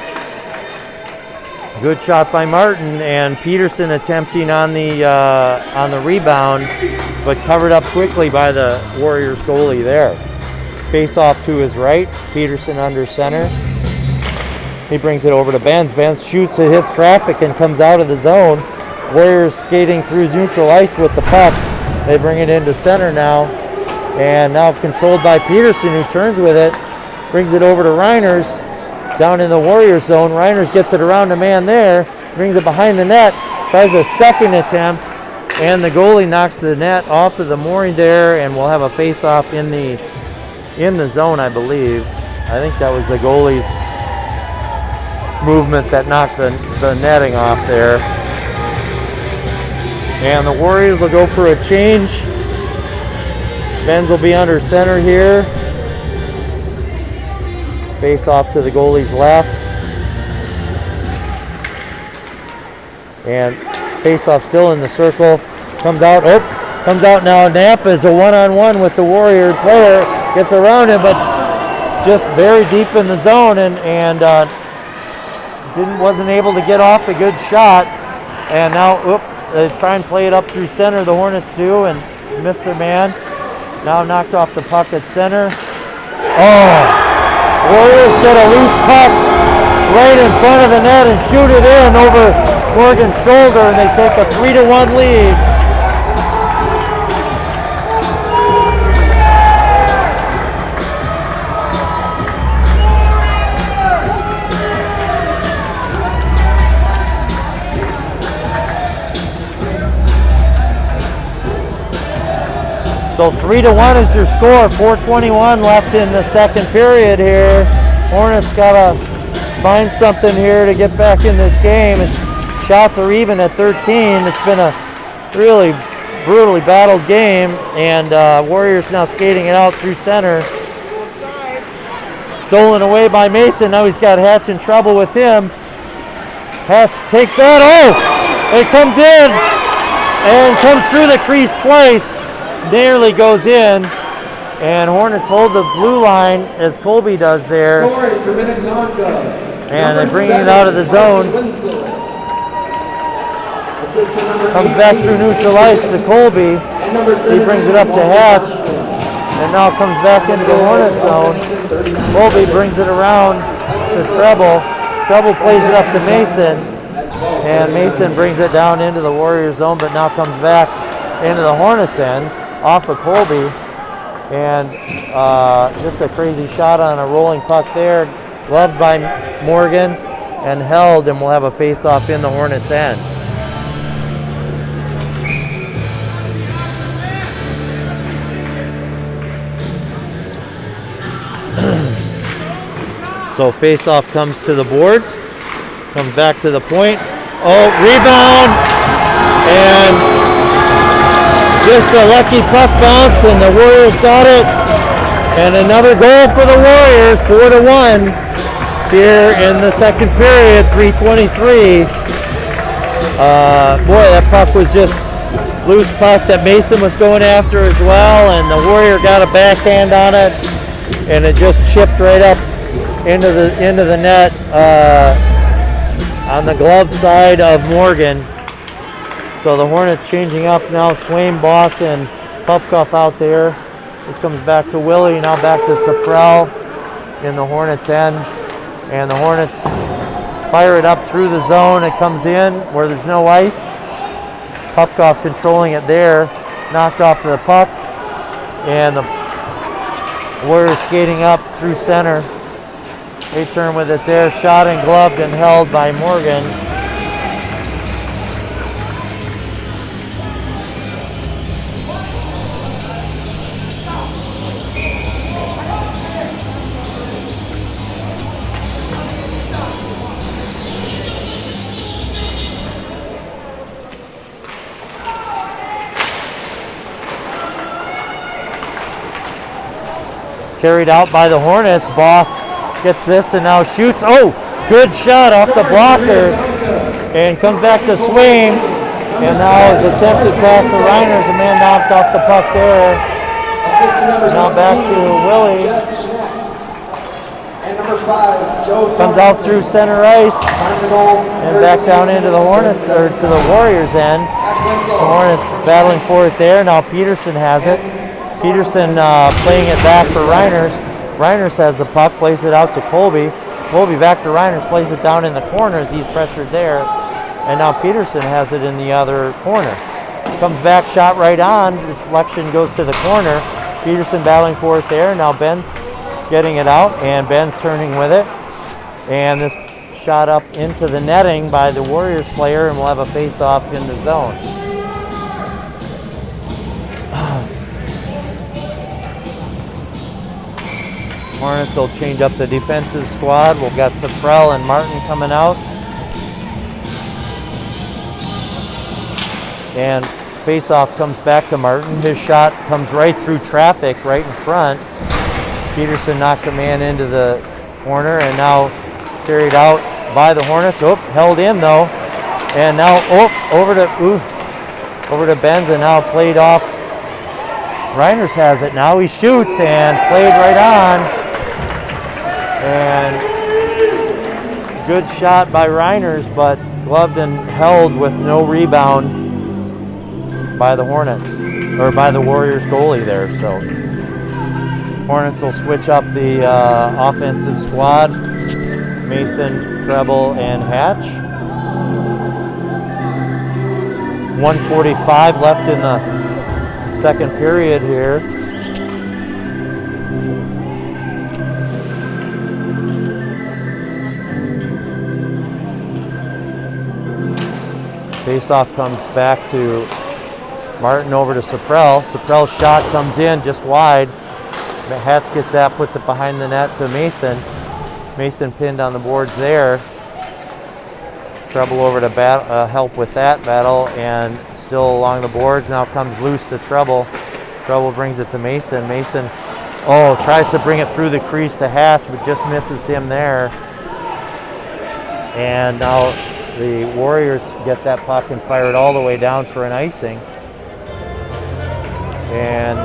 Speaker 2: good shot by Martin, and Peterson attempting on the rebound, but covered up quickly by the Warriors goalie there. Face off to his right, Peterson under center. He brings it over to Benz. Benz shoots, it hits traffic and comes out of the zone. Warriors skating through neutral ice with the puck. They bring it into center now, and now controlled by Peterson, who turns with it, brings it over to Reiners down in the Warriors zone. Reiners gets it around the man there, brings it behind the net, tries a stuffing attempt, and the goalie knocks the net off of the mooring there, and we'll have a face-off in the zone, I believe. I think that was the goalie's movement that knocked the netting off there. And the Warriors will go for a change. Benz will be under center here. Face off to the goalie's left. And face off still in the circle. Comes out now. Knapp is a one-on-one with the Warrior player. Gets around him, but just very deep in the zone and wasn't able to get off a good shot. And now, they try and play it up through center. The Hornets do and miss their man. Now knocked off the puck at center. Oh, Warriors get a loose puck right in front of the net and shoot it in over Morgan's shoulder, and they take a 3-1 lead. So 3-1 is your score. 4:21 left in the second period here. Hornets gotta find something here to get back in this game. Shots are even at 13. It's been a really brutally battled game, and Warriors now skating it out through center. Stolen away by Mason. Now he's got Hatch in trouble with him. Hatch takes that. Oh! It comes in and comes through the crease twice. Nearly goes in, and Hornets hold the blue line as Colby does there.
Speaker 1: Scoring for Minnetonka.
Speaker 2: And they're bringing it out of the zone. Comes back through neutral ice to Colby. He brings it up to Hatch, and now comes back into the Hornet zone. Colby brings it around to Treble. Treble plays it up to Mason, and Mason brings it down into the Warrior zone, but now comes back into the Hornets end. Off of Colby, and just a crazy shot on a rolling puck there, gloved by Morgan and held, and we'll have a face-off in the Hornets' end. So face-off comes to the boards, comes back to the point. Oh, rebound, and just a lucky puck bounce, and the Warriors got it. And another goal for the Warriors, 4-1 here in the second period, 3:23. Boy, that puck was just loose puck that Mason was going after as well, and the Warrior got a backhand on it, and it just chipped right up into the net on the glove side of Morgan. So the Hornets changing up now. Swain, Boss, and Pupcuff out there. It comes back to Willie. Now back to Saprell in the Hornets' end. And the Hornets fire it up through the zone. It comes in where there's no ice. Pupcuff controlling it there. Knocked off the puck. And the Warriors skating up through center. They turn with it there. Shot and gloved and held by Morgan. Carried out by the Hornets. Boss gets this and now shoots. Oh, good shot off the blocker. And comes back to Swain. And now is attempted pass to Reiners. A man knocked off the puck there. Now back to Willie.
Speaker 1: And number 5, Joe
Speaker 2: Comes out through center ice. And back down into the Hornets, or to the Warriors end. The Hornets battling for it there. Now Peterson has it. Peterson playing it back for Reiners. Reiners has the puck, plays it out to Colby. Colby back to Reiners, plays it down in the corner as he's pressured there. And now Peterson has it in the other corner. Comes back, shot right on. Deflection goes to the corner. Peterson battling for it there. Now Ben's getting it out, and Ben's turning with it. And this shot up into the netting by the Warriors player, and we'll have a face-off in the zone. Hornets will change up the defensive squad. We've got Saprell and Martin coming out. And face-off comes back to Martin. His shot comes right through traffic, right in front. Peterson knocks a man into the corner, and now carried out by the Hornets. Oh, held in though. And now over to Benz, and now played off. Reiners has it now. He shoots and played right on. And good shot by Reiners, but gloved and held with no rebound by the Hornets, or by the Warriors goalie there. So Hornets will switch up the offensive squad. Mason, Treble, and Hatch. 1:45 left in the second period here. Faceoff comes back to Martin over to Saprell. Saprell's shot comes in just wide. Hatch gets that, puts it behind the net to Mason. Mason pinned on the boards there. Treble over to help with that battle, and still along the boards. Now comes loose to Treble. Treble brings it to Mason. Mason, tries to bring it through the crease to Hatch, but just misses him there. And now the Warriors get that puck and fire it all the way down for an icing. And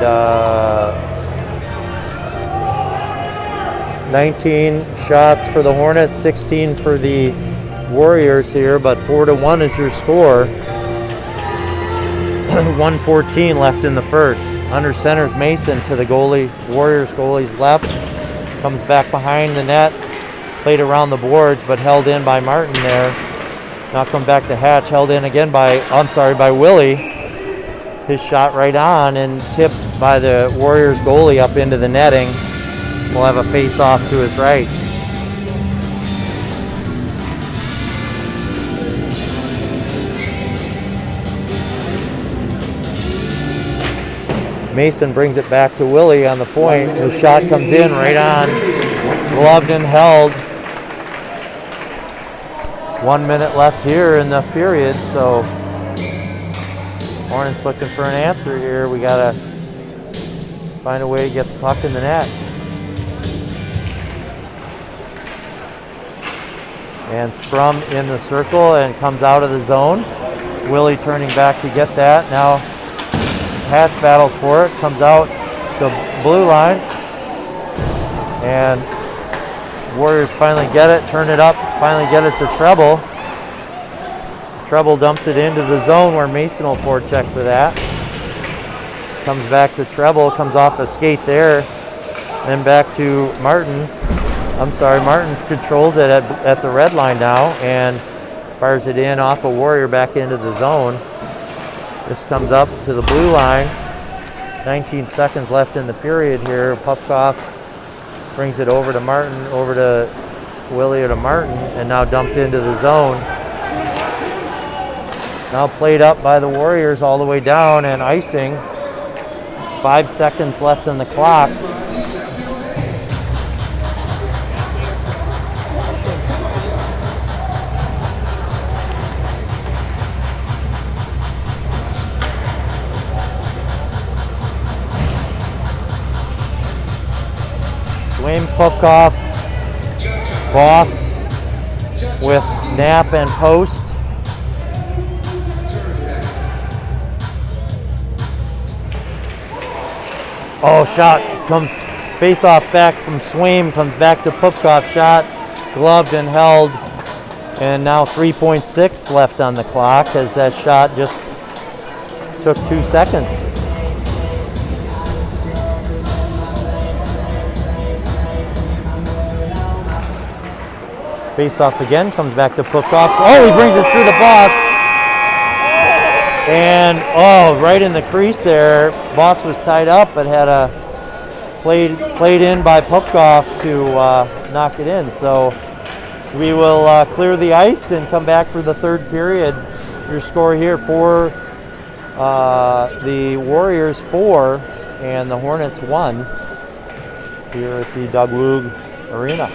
Speaker 2: 19 shots for the Hornets, 16 for the Warriors here, but 4-1 is your score. 1:14 left in the first. Under center's Mason to the goalie, Warriors goalie's left. Comes back behind the net, played around the boards, but held in by Martin there. Now come back to Hatch, held in again by Willie. His shot right on and tipped by the Warriors goalie up into the netting. We'll have a face-off to his right. Mason brings it back to Willie on the point. His shot comes in right on, gloved and held. 1 minute left here in the period, so Hornets looking for an answer here. We gotta find a way to get the puck in the net. And Scrum in the circle and comes out of the zone. Willie turning back to get that. Now Hatch battles for it, comes out the blue line, and Warriors finally get it, turn it up, finally get it to Treble. Treble dumps it into the zone where Mason will forecheck for that. Comes back to Treble, comes off a skate there, then back to Martin. Martin controls it at the red line now and fires it in off a Warrior back into the zone. This comes up to the blue line. 19 seconds left in the period here. Pupkoff brings it over to Martin, over to Willie to Martin, and now dumped into the zone. Now played up by the Warriors all the way down and icing. 5 seconds left on the clock. Swaim, Pupkoff, Boss with Knapp and Post. Shot comes face off back from Swaim, comes back to Pupkoff, shot gloved and held, and now 3.6 left on the clock as that shot just took 2 seconds. Face off again, comes back to Pupkoff. He brings it through the Boss. And right in the crease there. Boss was tied up, but had a played in by Pupkoff to knock it in. So we will clear the ice and come back for the third period. Your score here for the Warriors 4 and the Hornets 1 here at the Doug Woog Arena.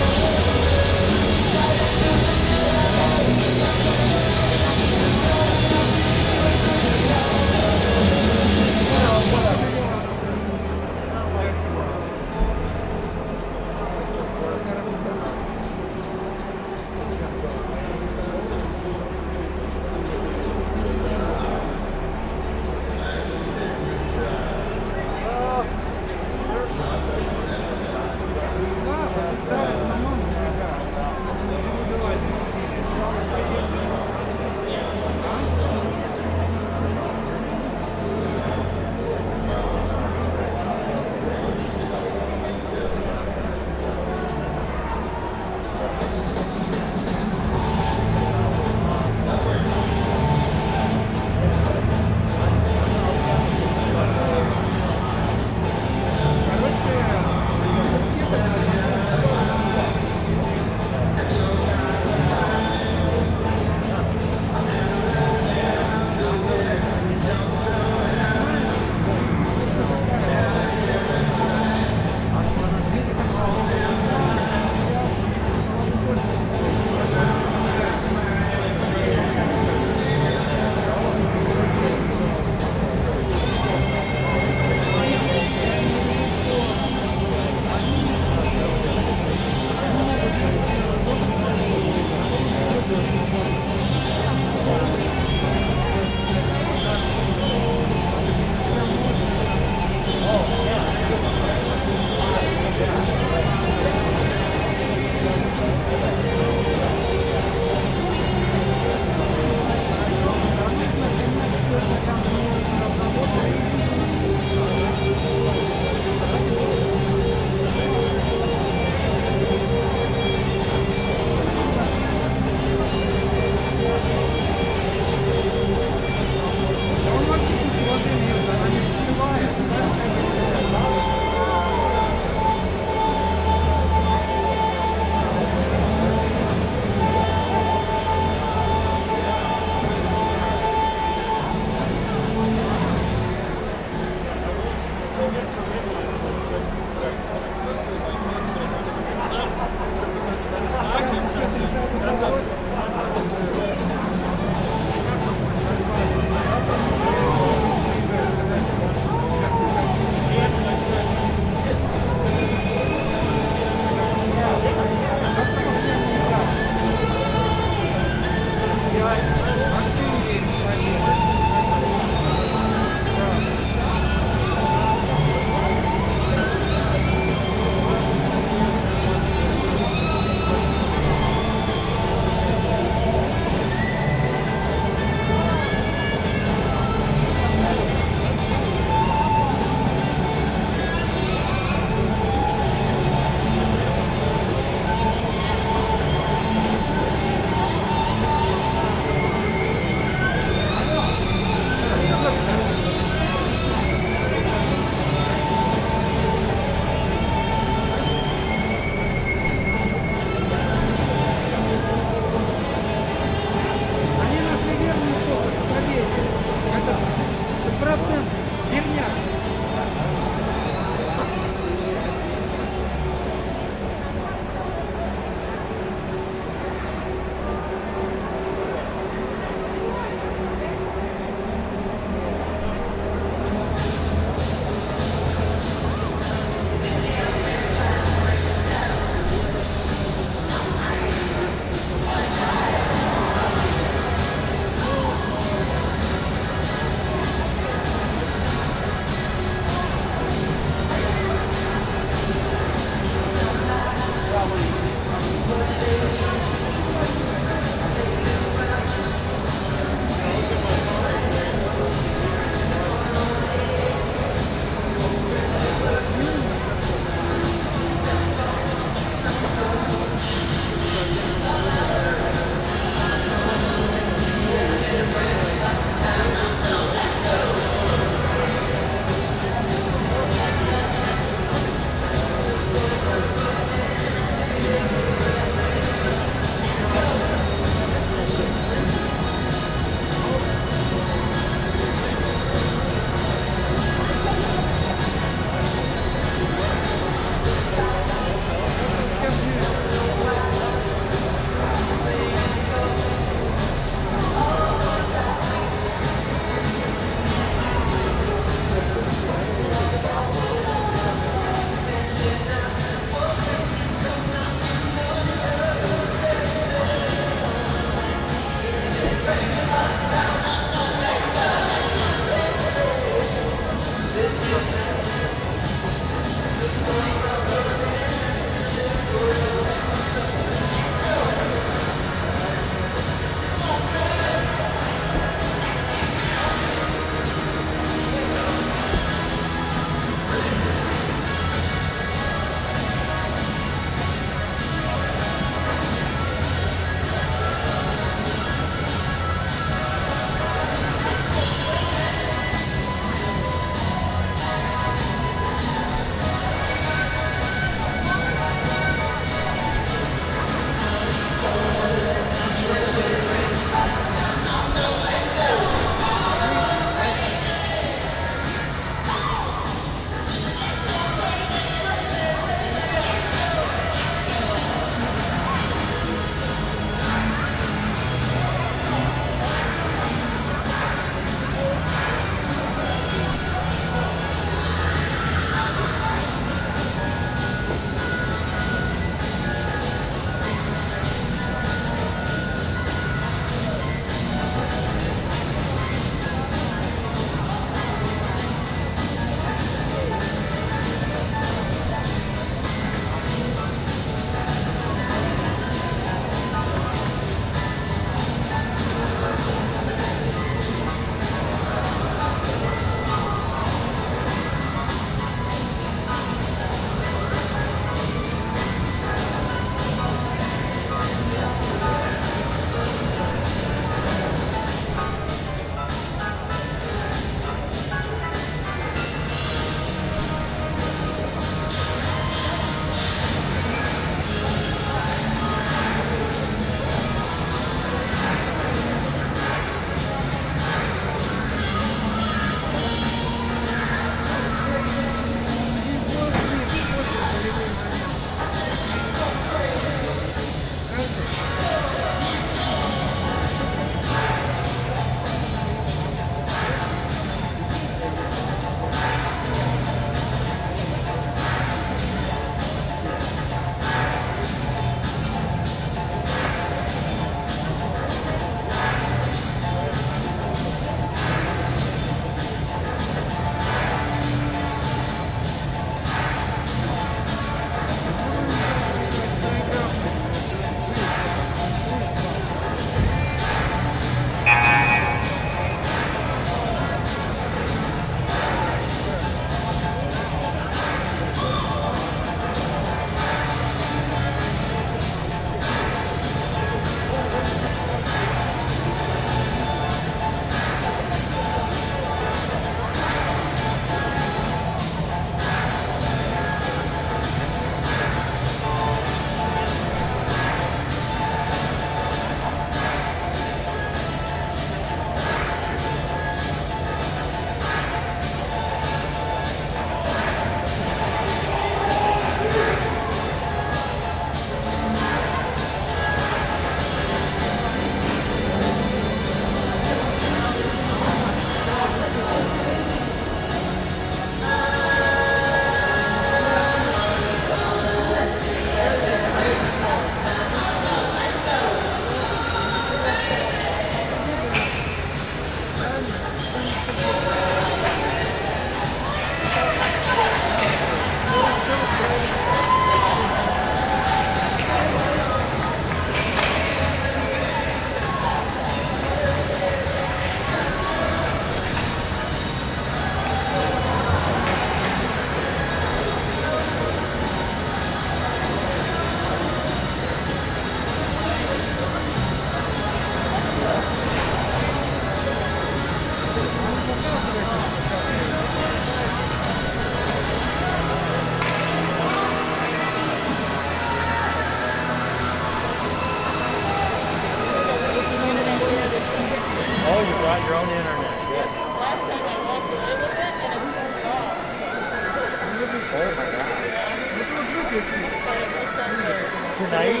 Speaker 2: Tonight?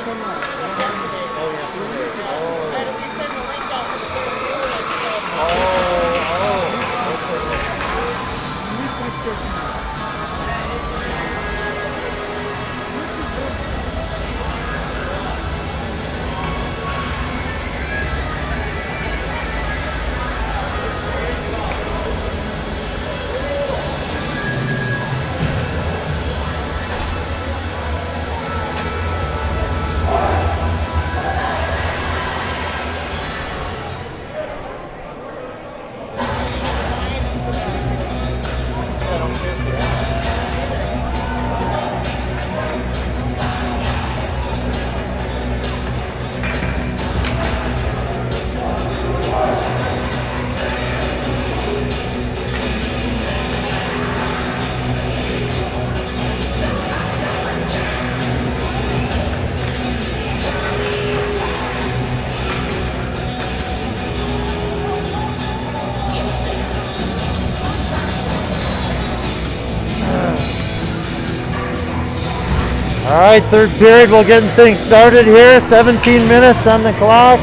Speaker 2: All right, third period, we're getting things started here. 17 minutes on the clock.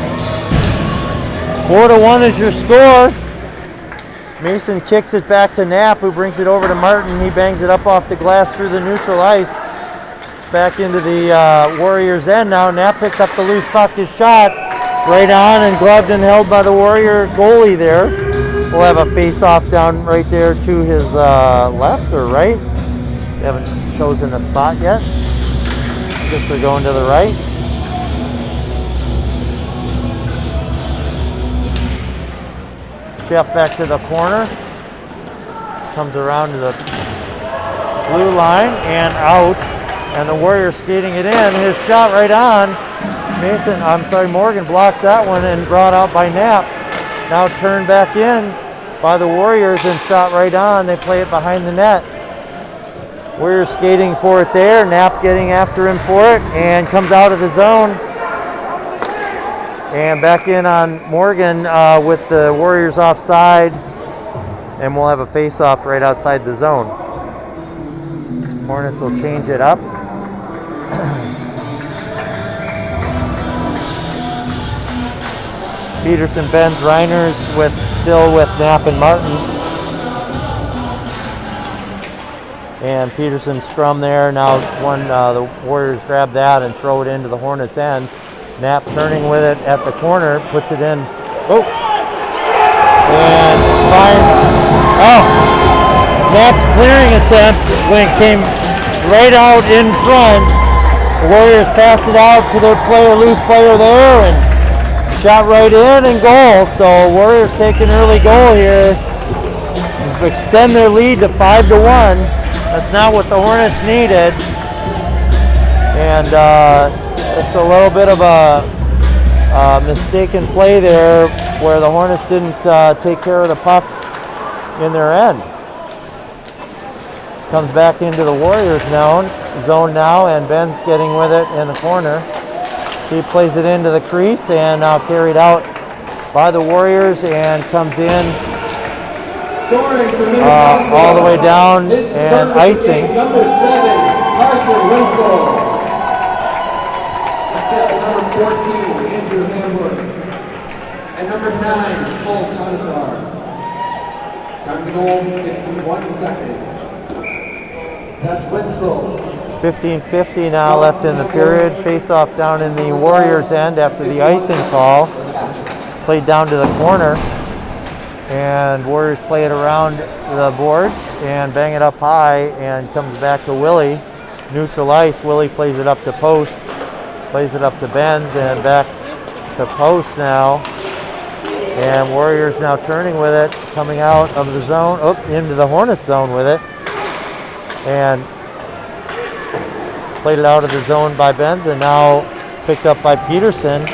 Speaker 2: 4-1 is your score. Mason kicks it back to Knapp, who brings it over to Martin. He bangs it up off the glass through the neutral ice. It's back into the Warriors' end now. Knapp picks up the loose puck. His shot right on and gloved and held by the Warrior goalie there. We'll have a face-off down right there to his left or right. They haven't chosen a spot yet. I guess they're going to the right. Chip back to the corner. Comes around to the blue line and out. And the Warriors skating it in. His shot right on. Morgan blocks that one and brought out by Knapp. Now turned back in by the Warriors and shot right on. They play it behind the net. Warriors skating for it there. Knapp getting after him for it and comes out of the zone. And back in on Morgan with the Warriors offside. And we'll have a face-off right outside the zone. Hornets will change it up. Peterson bends Reiners still with Knapp and Martin. And Peterson scrum there. Now the Warriors grab that and throw it into the Hornets' end. Knapp turning with it at the corner, puts it in. Oh! And Knapp's clearing attempt when it came right out in front. The Warriors pass it out to their loose player there, and shot right in and goal. So Warriors take an early goal here, extend their lead to 5-1. That's not what the Hornets needed. And just a little bit of a mistaken play there where the Hornets didn't take care of the puck in their end. Comes back into the Warriors zone now, and Ben's getting with it in the corner. He plays it into the crease and now carried out by the Warriors and comes in
Speaker 1: Scoring for Minnetonka
Speaker 2: all the way down and icing.
Speaker 1: Number 7, Carson Winslow. Assist to number 14, Andrew Hamburg. And number 9, Cole Conisar. Time to goal, 51 seconds. That's Winslow.
Speaker 2: 15:50 now left in the period. Face-off down in the Warriors' end after the icing call. Played down to the corner. And Warriors play it around the boards and bang it up high and comes back to Willie. Neutral ice. Willie plays it up to post. Plays it up to Benz and back to post now. And Warriors now turning with it, coming out of the zone, into the Hornets zone with it. And played it out of the zone by Benz and now picked up by Peterson.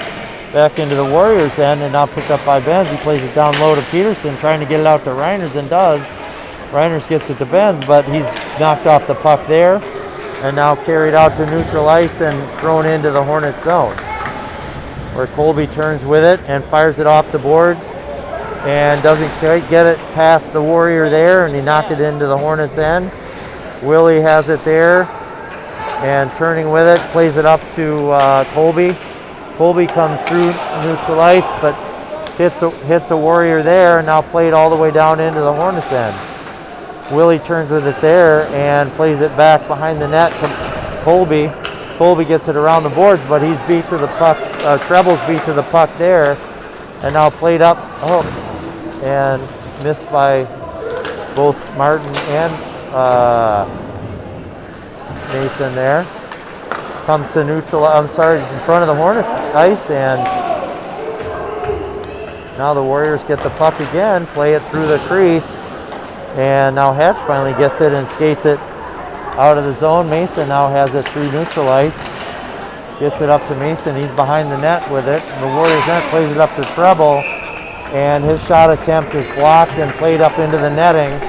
Speaker 2: Back into the Warriors' end and now picked up by Benz. He plays it down low to Peterson, trying to get it out to Reiners and does. Reiners gets it to Benz, but he's knocked off the puck there and now carried out to neutral ice and thrown into the Hornets' zone, where Colby turns with it and fires it off the boards and doesn't quite get it past the Warrior there, and he knocked it into the Hornets' end. Willie has it there and turning with it, plays it up to Colby. Colby comes through neutral ice, but hits a Warrior there, and now played all the way down into the Hornets end. Willie turns with it there and plays it back behind the net to Colby. Colby gets it around the boards, but he's beat to the puck. Treble's beat to the puck there, and now played up, and missed by both Martin and Mason there. Comes to neutral, in front of the Hornets ice, and now the Warriors get the puck again, play it through the crease, and now Hatch finally gets it and skates it out of the zone. Mason now has it through neutral ice, gets it up to Mason, he's behind the net with it. The Warriors net plays it up to Treble, and his shot attempt is blocked and played up into the netting.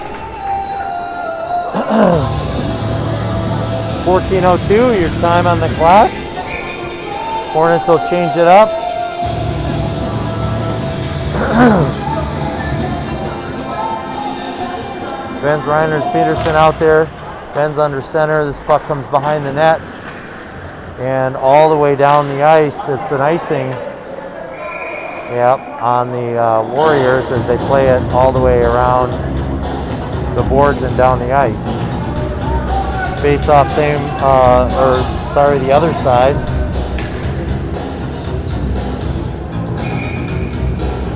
Speaker 2: 14:02, your time on the clock. Hornets will change it up. Ben's Reiners Peterson out there. Ben's under center. This puck comes behind the net and all the way down the ice. It's an icing on the Warriors as they play it all the way around the boards and down the ice. Face off the other side.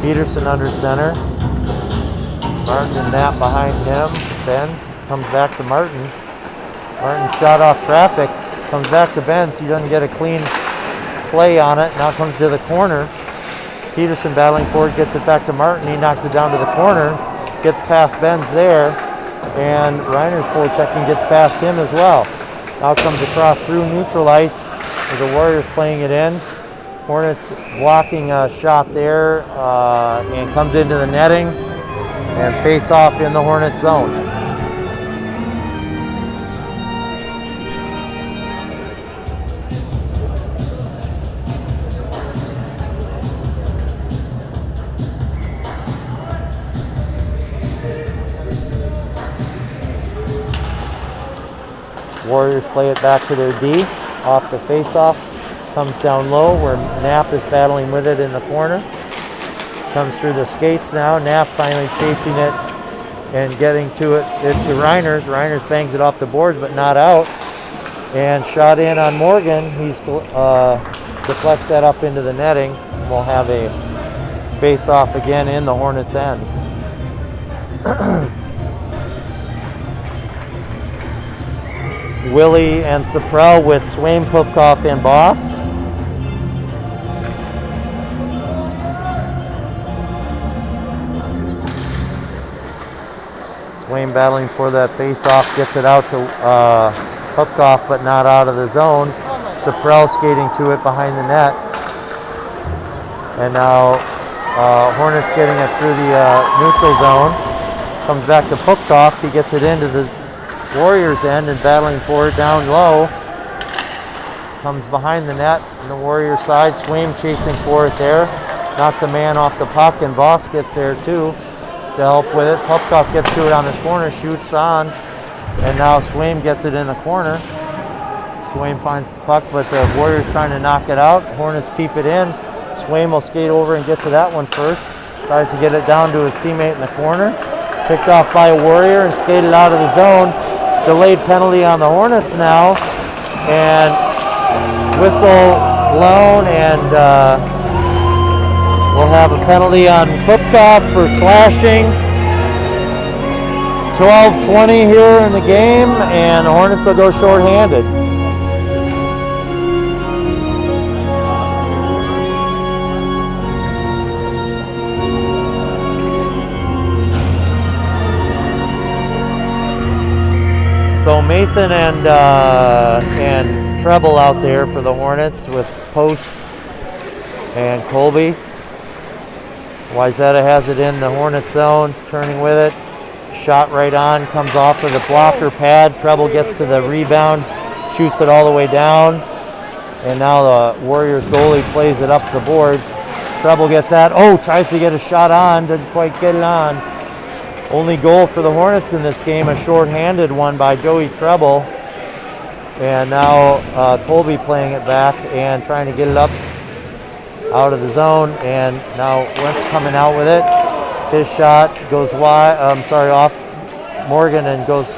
Speaker 2: Peterson under center. Martin and Knapp behind him. Benz comes back to Martin. Martin shot off traffic. Comes back to Benz. He doesn't get a clean play on it. Now comes to the corner. Peterson battling forward, gets it back to Martin. He knocks it down to the corner. Gets past Benz there. And Reiner's forward checking gets past him as well. Now comes across through neutral ice with the Warriors playing it in. Hornets blocking a shot there and comes into the netting and face off in the Hornets zone. Warriors play it back to their D off the face-off. Comes down low where Knapp is battling with it in the corner. Comes through the skates now. Knapp finally chasing it and getting to it to Reiners. Reiners bangs it off the boards but not out. And shot in on Morgan. He's deflects that up into the netting. We'll have a face-off again in the Hornets end. Willie and Saprell with Swaim, Pupkoff, and Boss. Swaim battling for that face-off, gets it out to Pupkoff, but not out of the zone. Saprell skating to it behind the net. And now Hornets getting it through the neutral zone. Comes back to Pupkoff. He gets it into the Warriors end and battling for it down low. Comes behind the net on the Warriors side. Swaim chasing for it there. Knocks a man off the puck, and Boss gets there too to help with it. Pupkoff gets to it on his corner, shoots on, and now Swaim gets it in the corner. Swaim finds the puck, but the Warriors trying to knock it out. Hornets keep it in. Swaim will skate over and get to that one first. Tries to get it down to his teammate in the corner. Picked off by a Warrior and skated out of the zone. Delayed penalty on the Hornets now, and whistle blown, and we'll have a penalty on Pupkoff for slashing. 12:20 here in the game, and the Hornets will go shorthanded. So Mason and Treble out there for the Hornets with Post and Colby. Wyzetta has it in the Hornet zone, turning with it. Shot right on, comes off of the blocker pad. Treble gets to the rebound, shoots it all the way down. And now the Warriors goalie plays it up the boards. Treble gets that. Tries to get a shot on, didn't quite get it on. Only goal for the Hornets in this game, a shorthanded one by Joey Treble. And now Colby playing it back and trying to get it up out of the zone. And now Wentz coming out with it. His shot goes wide, off Morgan and goes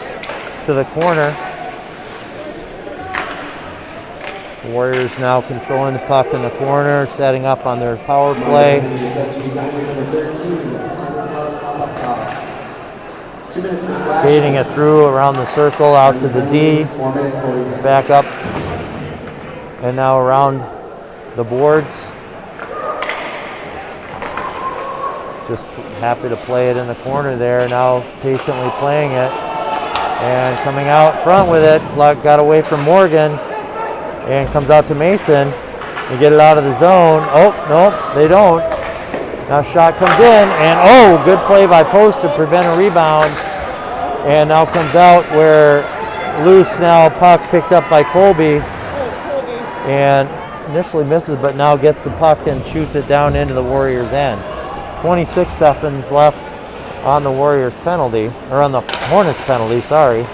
Speaker 2: to the corner. Warriors now controlling the puck in the corner, setting up on their power play.
Speaker 1: 2 minutes for slash.
Speaker 2: Skating it through around the circle out to the D.
Speaker 1: 4 minutes, 40 seconds.
Speaker 2: Back up. And now around the boards. Just happy to play it in the corner there. Now patiently playing it. And coming out front with it. Got away from Morgan. And comes out to Mason. They get it out of the zone. Oh, no, they don't. Now shot comes in, and oh, good play by Post to prevent a rebound. And now comes out where loose now, puck picked up by Colby. And initially misses, but now gets the puck and shoots it down into the Warriors' end. 26 seconds left on the Warriors penalty, or on the Hornets penalty, sorry.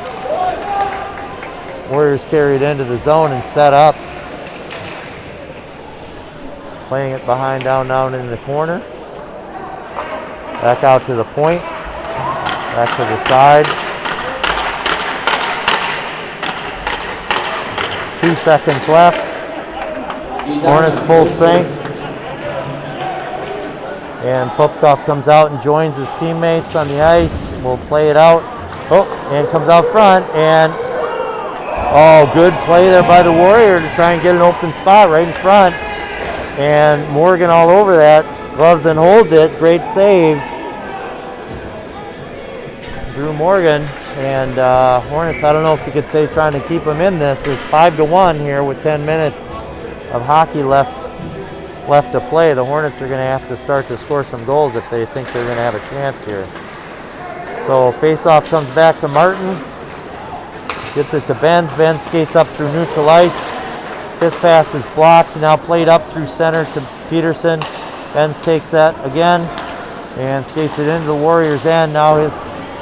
Speaker 2: Warriors carried into the zone and set up. Playing it behind down in the corner. Back out to the point. Back to the side. 2 seconds left. Hornets full strength. And Popkov comes out and joins his teammates on the ice. We'll play it out. Oh, and comes out front. And oh, good play there by the Warrior to try and get an open spot right in front. And Morgan all over that. Gloves and holds it. Great save. Drew Morgan. And Hornets, I don't know if you could say trying to keep them in this. It's 5-1 here with 10 minutes of hockey left to play. The Hornets are going to have to start to score some goals if they think they're going to have a chance here. So face-off comes back to Martin. Gets it to Benz. Benz skates up through neutral ice. His pass is blocked. Now played up through center to Peterson. Benz takes that again and skates it into the Warriors' end. Now his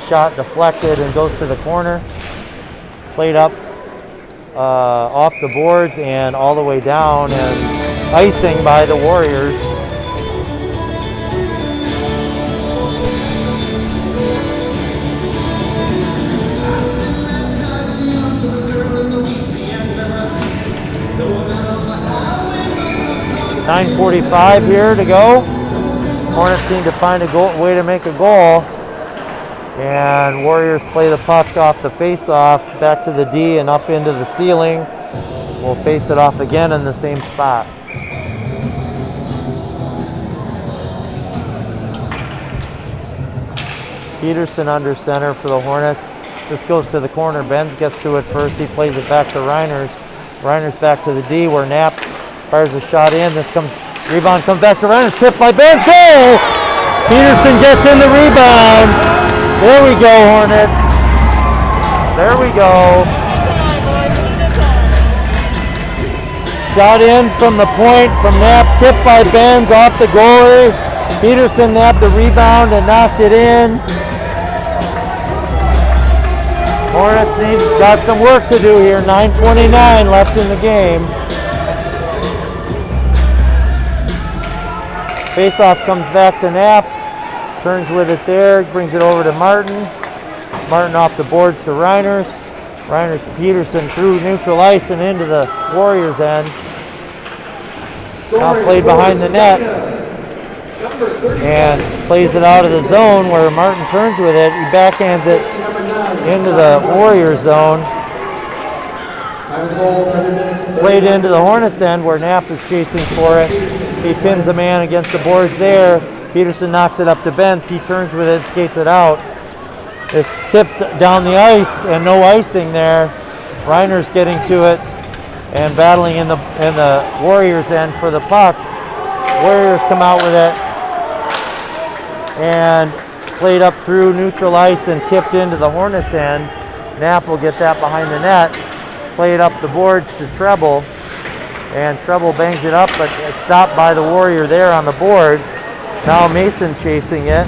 Speaker 2: shot deflected and goes to the corner. Played up off the boards and all the way down, and icing by the Warriors. .9:45 here to go. Hornets need to find a way to make a goal. And Warriors play the puck off the face-off, back to the D and up into the ceiling. We'll face it off again in the same spot. Peterson under center for the Hornets. This goes to the corner. Benz gets to it first. He plays it back to Reiners. Reiners back to the D where Knapp fires a shot in. Rebound comes back to Reiners. Tipped by Benz. Goal! Peterson gets in the rebound. There we go, Hornets. There we go. Shot in from the point from Knapp. Tipped by Benz off the goalie. Peterson nabbed the rebound and knocked it in. Hornets got some work to do here. 9:29 left in the game. Faceoff comes back to Knapp. Turns with it there. Brings it over to Martin. Martin off the boards to Reiners. Reiners Peterson through neutral ice and into the Warriors' end. Now played behind the net. And plays it out of the zone where Martin turns with it. He backhands it into the Warriors zone. Played into the Hornets end where Knapp is chasing for it. He pins a man against the boards there. Peterson knocks it up to Benz. He turns with it, skates it out. It's tipped down the ice and no icing there. Reiner's getting to it and battling in the Warriors end for the puck. Warriors come out with it and played up through neutral ice and tipped into the Hornets end. Knapp will get that behind the net. Played up the boards to Treble, and Treble bangs it up, but stopped by the Warrior there on the board. Now Mason chasing it.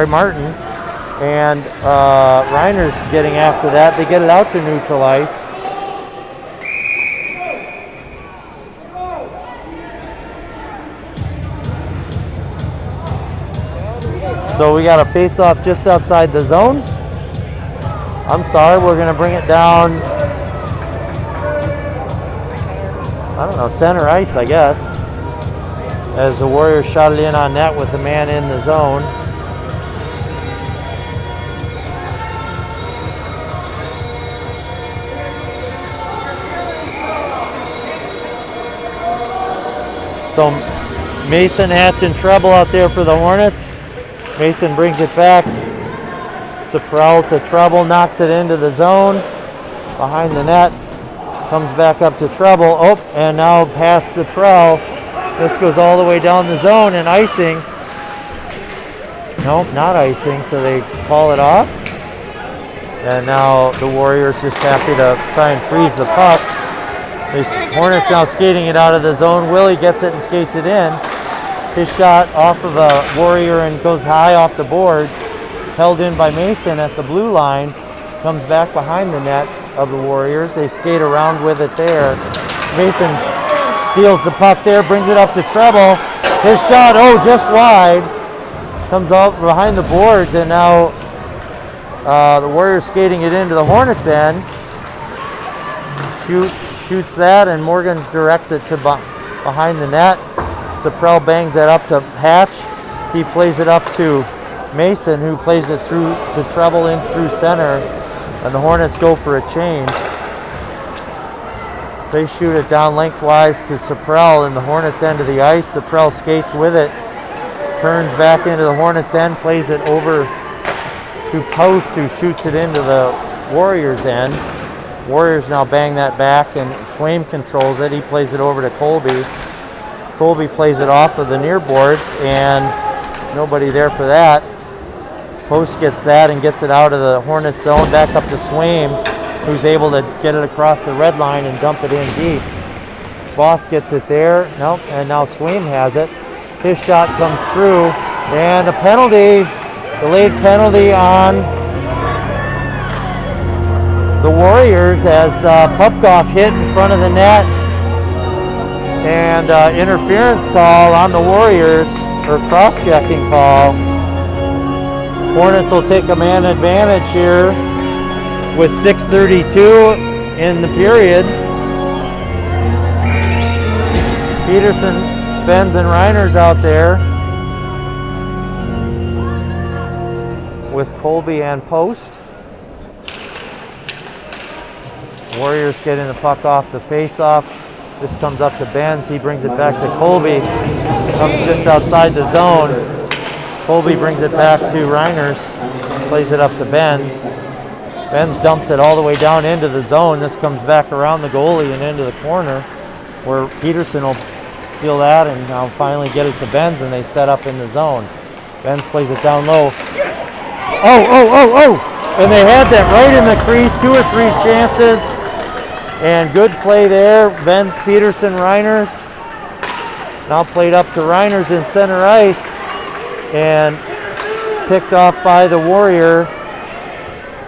Speaker 2: Martin. And Reiner's getting after that. They get it out to neutral ice. So we got a face-off just outside the zone. I'm sorry, we're going to bring it down, I don't know, center ice, I guess, as the Warriors shot it in on net with the man in the zone. So Mason hatching trouble out there for the Hornets. Mason brings it back. Saprell to trouble, knocks it into the zone. Behind the net. Comes back up to trouble. Oh, and now past Saprell. This goes all the way down the zone and icing. Nope, not icing, so they call it off. And now the Warriors just happy to try and freeze the puck. The Hornets now skating it out of the zone. Willie gets it and skates it in. His shot off of a Warrior and goes high off the boards. Held in by Mason at the blue line. Comes back behind the net of the Warriors. They skate around with it there. Mason steals the puck there, brings it up to treble. His shot, oh, just wide. Comes up behind the boards, and now the Warriors skating it into the Hornets' end. Shoots that, and Morgan directs it to behind the net. Saprell bangs that up to Hatch. He plays it up to Mason, who plays it through to treble in through center, and the Hornets go for a change. They shoot it down lengthwise to Saprell in the Hornets' end of the ice. Saprell skates with it, turns back into the Hornets' end, plays it over to Post, who shoots it into the Warriors' end. Warriors now bang that back, and Swaim controls it. He plays it over to Colby. Colby plays it off of the near boards, and nobody there for that. Post gets that and gets it out of the Hornets zone, back up to Swaim, who's able to get it across the red line and dump it in deep. Boss gets it there, nope, and now Swaim has it. His shot comes through, and a penalty, delayed penalty on the Warriors as Pupkoff hit in front of the net, and interference call on the Warriors, or cross-checking call. Hornets will take a man advantage here with 6:32 in the period. Peterson, Benz, and Reiner's out there with Colby and Post. Warriors getting the puck off the face-off. This comes up to Benz. He brings it back to Colby. Comes just outside the zone. Colby brings it back to Reiners. Plays it up to Benz. Benz dumps it all the way down into the zone. This comes back around the goalie and into the corner, where Peterson will steal that and now finally get it to Benz, and they set up in the zone. Benz plays it down low. Oh! And they had that right in the crease, 2 or 3 chances. And good play there. Benz, Peterson, Reiners. Now played up to Reiners in center ice. And picked off by the Warrior.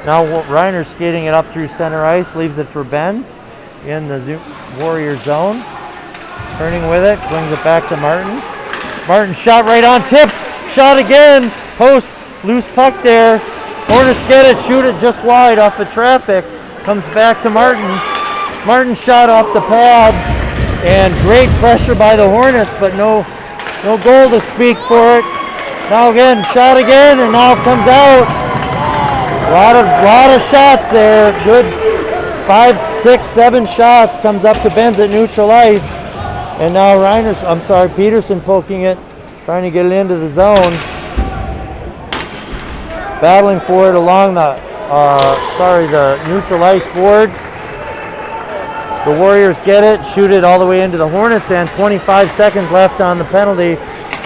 Speaker 2: Now Reiners skating it up through center ice. Leaves it for Benz in the Warrior zone. Turning with it. Brings it back to Martin. Martin shot right on tip. Shot again. Post. Loose puck there. Hornets get it, shoot it just wide off the traffic. Comes back to Martin. Martin shot off the pad, and great pressure by the Hornets, but no goal to speak for it. Now again, shot again, and now it comes out. Lot of shots there. Good 5, 6, 7 shots. Comes up to Benz at neutral ice, and now Peterson poking it, trying to get it into the zone. Battling for it along the neutral ice boards. The Warriors get it, shoot it all the way into the Hornets, and 25 seconds left on the penalty.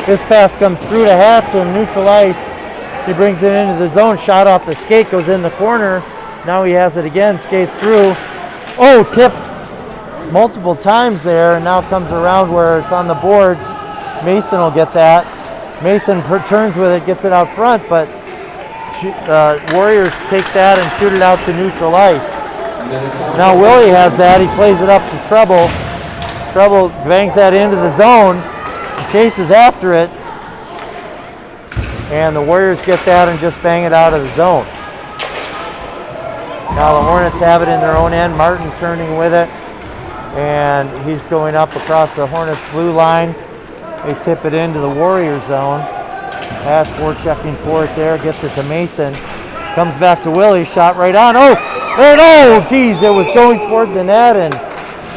Speaker 2: This pass comes through to Hatch on neutral ice. He brings it into the zone, shot off the skate, goes in the corner. Now he has it again, skates through. Oh, tipped multiple times there, and now comes around where it's on the boards. Mason will get that. Mason turns with it, gets it out front, but Warriors take that and shoot it out to neutral ice. Now Willie has that. He plays it up to Treble. Treble bangs that into the zone and chases after it. And the Warriors get that and just bang it out of the zone. Now the Hornets have it in their own end. Martin turning with it. And he's going up across the Hornets blue line. They tip it into the Warriors zone. Ashford checking for it there. Gets it to Mason. Comes back to Willie. Shot right on. Oh, geez. It was going toward the net and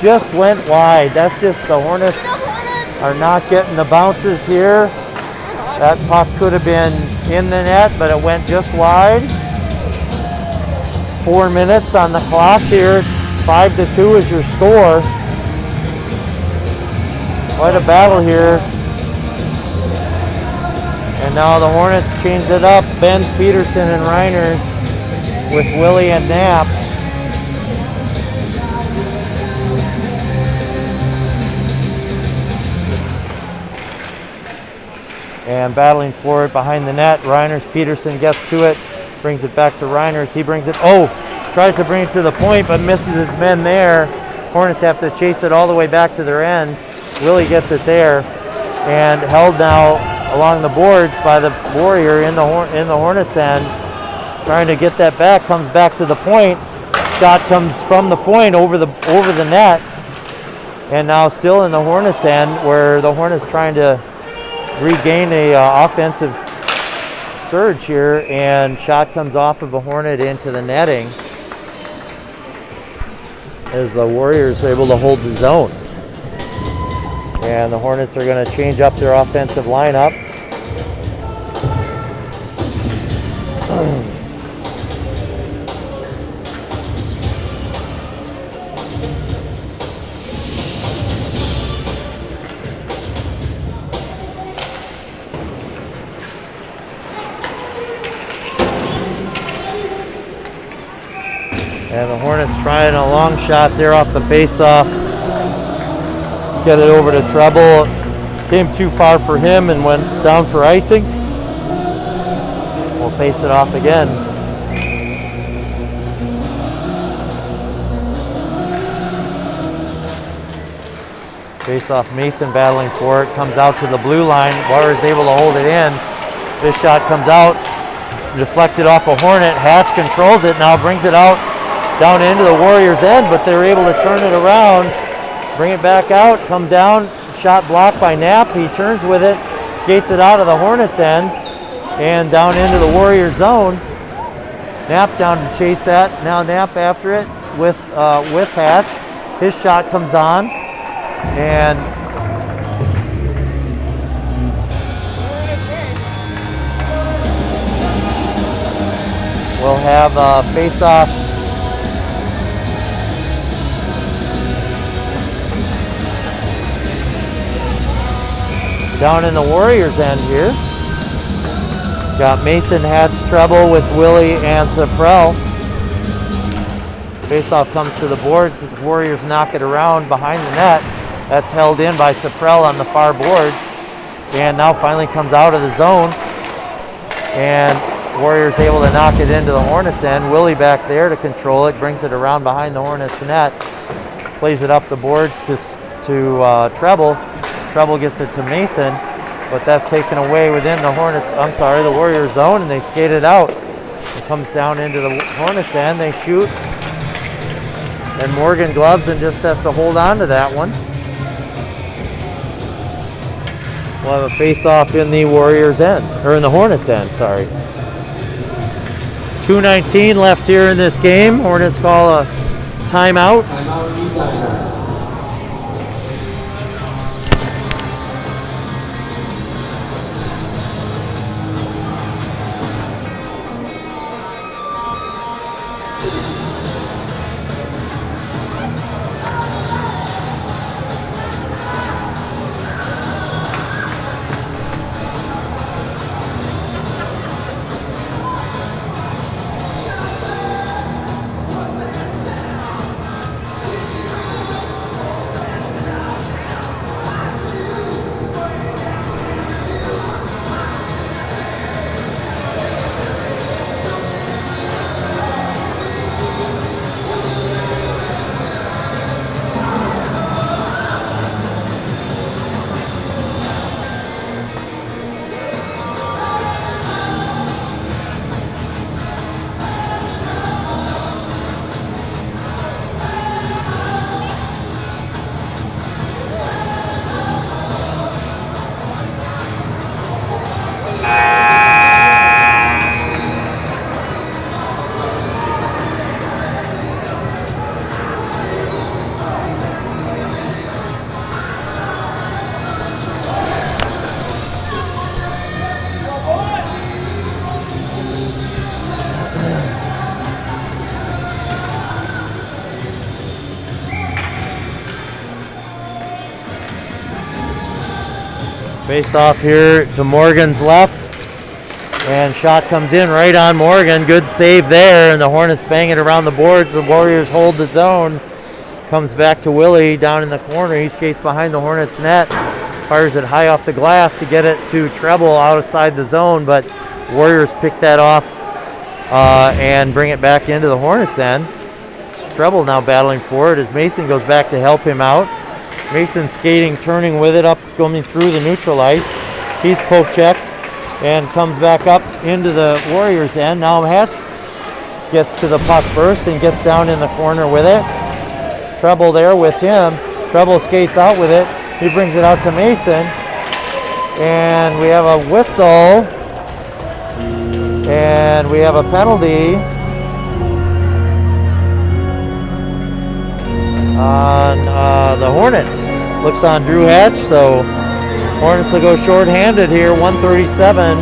Speaker 2: just went wide. That's just the Hornets are not getting the bounces here. That puck could have been in the net, but it went just wide. 4 minutes on the clock here. 5-2 is your score. Quite a battle here. And now the Hornets change it up. Ben, Peterson, and Reiners with Willie and Knapp. And battling for it behind the net. Reiners, Peterson gets to it, brings it back to Reiners. He brings it, tries to bring it to the point, but misses his men there. Hornets have to chase it all the way back to their end. Willie gets it there, and held now along the boards by the Warrior in the Hornets end. Trying to get that back, comes back to the point. Shot comes from the point over the net, and now still in the Hornets end, where the Hornets trying to regain a offensive surge here, and shot comes off of a Hornet into the netting as the Warriors are able to hold the zone. And the Hornets are going to change up their offensive lineup. And the Hornets trying a long shot there off the face-off. Get it over to Treble. Came too far for him and went down for icing. We'll face it off again. Face-off, Mason battling for it. Comes out to the blue line. Warriors able to hold it in. This shot comes out. Deflected off a Hornet. Hatch controls it. Now brings it out down into the Warriors' end, but they're able to turn it around, bring it back out, come down, shot blocked by Knapp. He turns with it, skates it out of the Hornets' end, and down into the Warriors' zone. Knapp down to chase that. Now Knapp after it with Hatch. His shot comes on, and we'll have a face-off down in the Warriors' end here. Got Mason Hatch Treble with Willie and Saprell. Faceoff comes to the boards. The Warriors knock it around behind the net. That's held in by Saprell on the far boards. And now finally comes out of the zone. And Warriors able to knock it into the Hornets' end. Willie back there to control it. Brings it around behind the Hornets' net. Plays it up the boards to Treble. Treble gets it to Mason, but that's taken away within the the Warriors zone, and they skate it out. It comes down into the Hornets end. They shoot, and Morgan gloves and just has to hold on to that one. We'll have a face-off in the Warriors end, or in the Hornets end, sorry. 2:19 left here in this game. Hornets call a timeout.
Speaker 1: Timeout, anytime.
Speaker 2: Face off here to Morgan's left. And shot comes in right on Morgan. Good save there. And the Hornets bang it around the boards. The Warriors hold the zone. Comes back to Willie down in the corner. He skates behind the Hornets net. Fires it high off the glass to get it to Treble outside the zone. But Warriors pick that off and bring it back into the Hornets end. Treble now battling for it as Mason goes back to help him out. Mason skating, turning with it up, going through the neutral ice. He's poke checked and comes back up into the Warriors end. Now Hatch gets to the puck first and gets down in the corner with it. Treble there with him. Treble skates out with it. He brings it out to Mason. And we have a whistle. And we have a penalty on the Hornets. Looks on Drew Hatch, so Hornets will go short-handed here. 1:37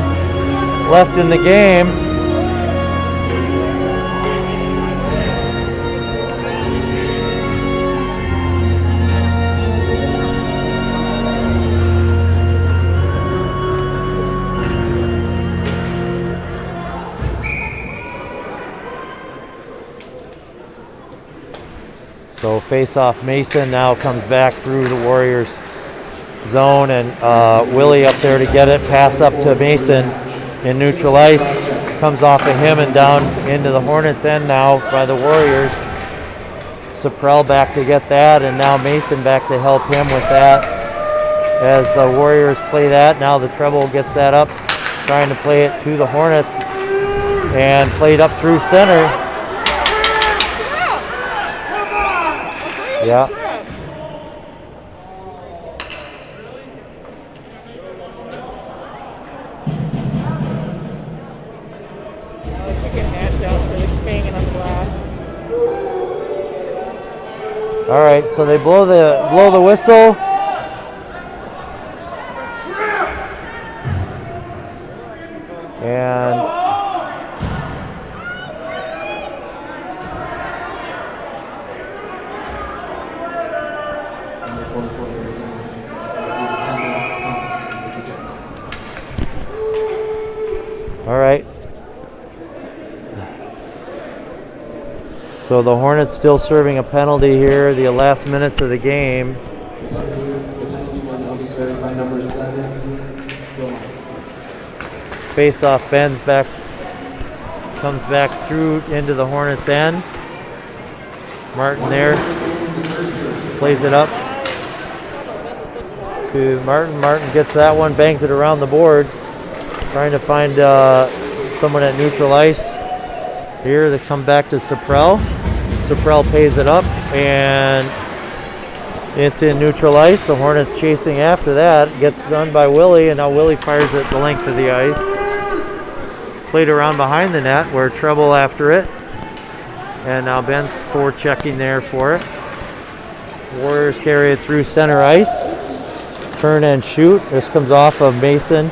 Speaker 2: left in the game. So face-off Mason now comes back through the Warriors zone, and Willie up there to get it. Pass up to Mason in neutral ice. Comes off of him and down into the Hornets end now by the Warriors. Saprell back to get that, and now Mason back to help him with that. As the Warriors play that, now the Treble gets that up, trying to play it to the Hornets, and played up through center. Yeah. All right, so they blow the whistle. And all right. So the Hornets still serving a penalty here, the last minutes of the game.
Speaker 1: The penalty will now be served by number 7, Bill.
Speaker 2: Face-off bends back, comes back through into the Hornets end. Martin there, plays it up to Martin. Martin gets that one, bangs it around the boards, trying to find someone at neutral ice. Here they come back to Saprell. Saprell pays it up, and it's in neutral ice. The Hornets chasing after that. Gets done by Willie, and now Willie fires it the length of the ice. Played around behind the net, where Treble after it. And now Ben's forechecking there for it. Warriors carry it through center ice. Turn and shoot. This comes off of Mason,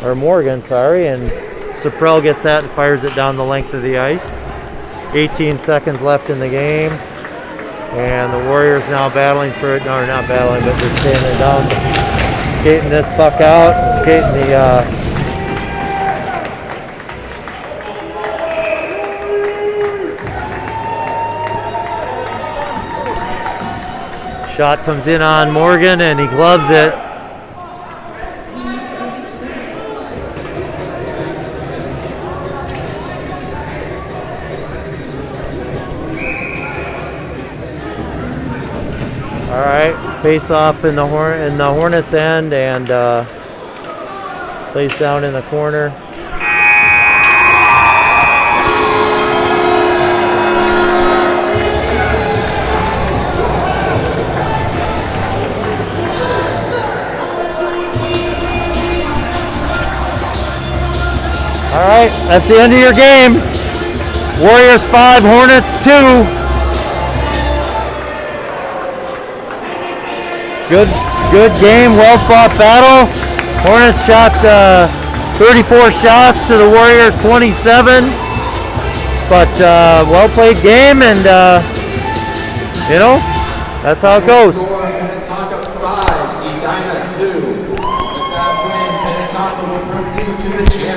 Speaker 2: or Morgan, sorry, and Saprell gets that and fires it down the length of the ice. 18 seconds left in the game. And the Warriors now battling for it. No, they're not battling, but just standing down, skating this puck out, and skating the shot comes in on Morgan, and he gloves it. All right, face off in the Hornets end, and plays down in the corner. All right, that's the end of your game. Warriors 5, Hornets 2. Good game, well fought battle. Hornets shot 34 shots to the Warriors 27. But well played game, and you know, that's how it goes.
Speaker 1: Minnetonka 5, Edina 2. champion.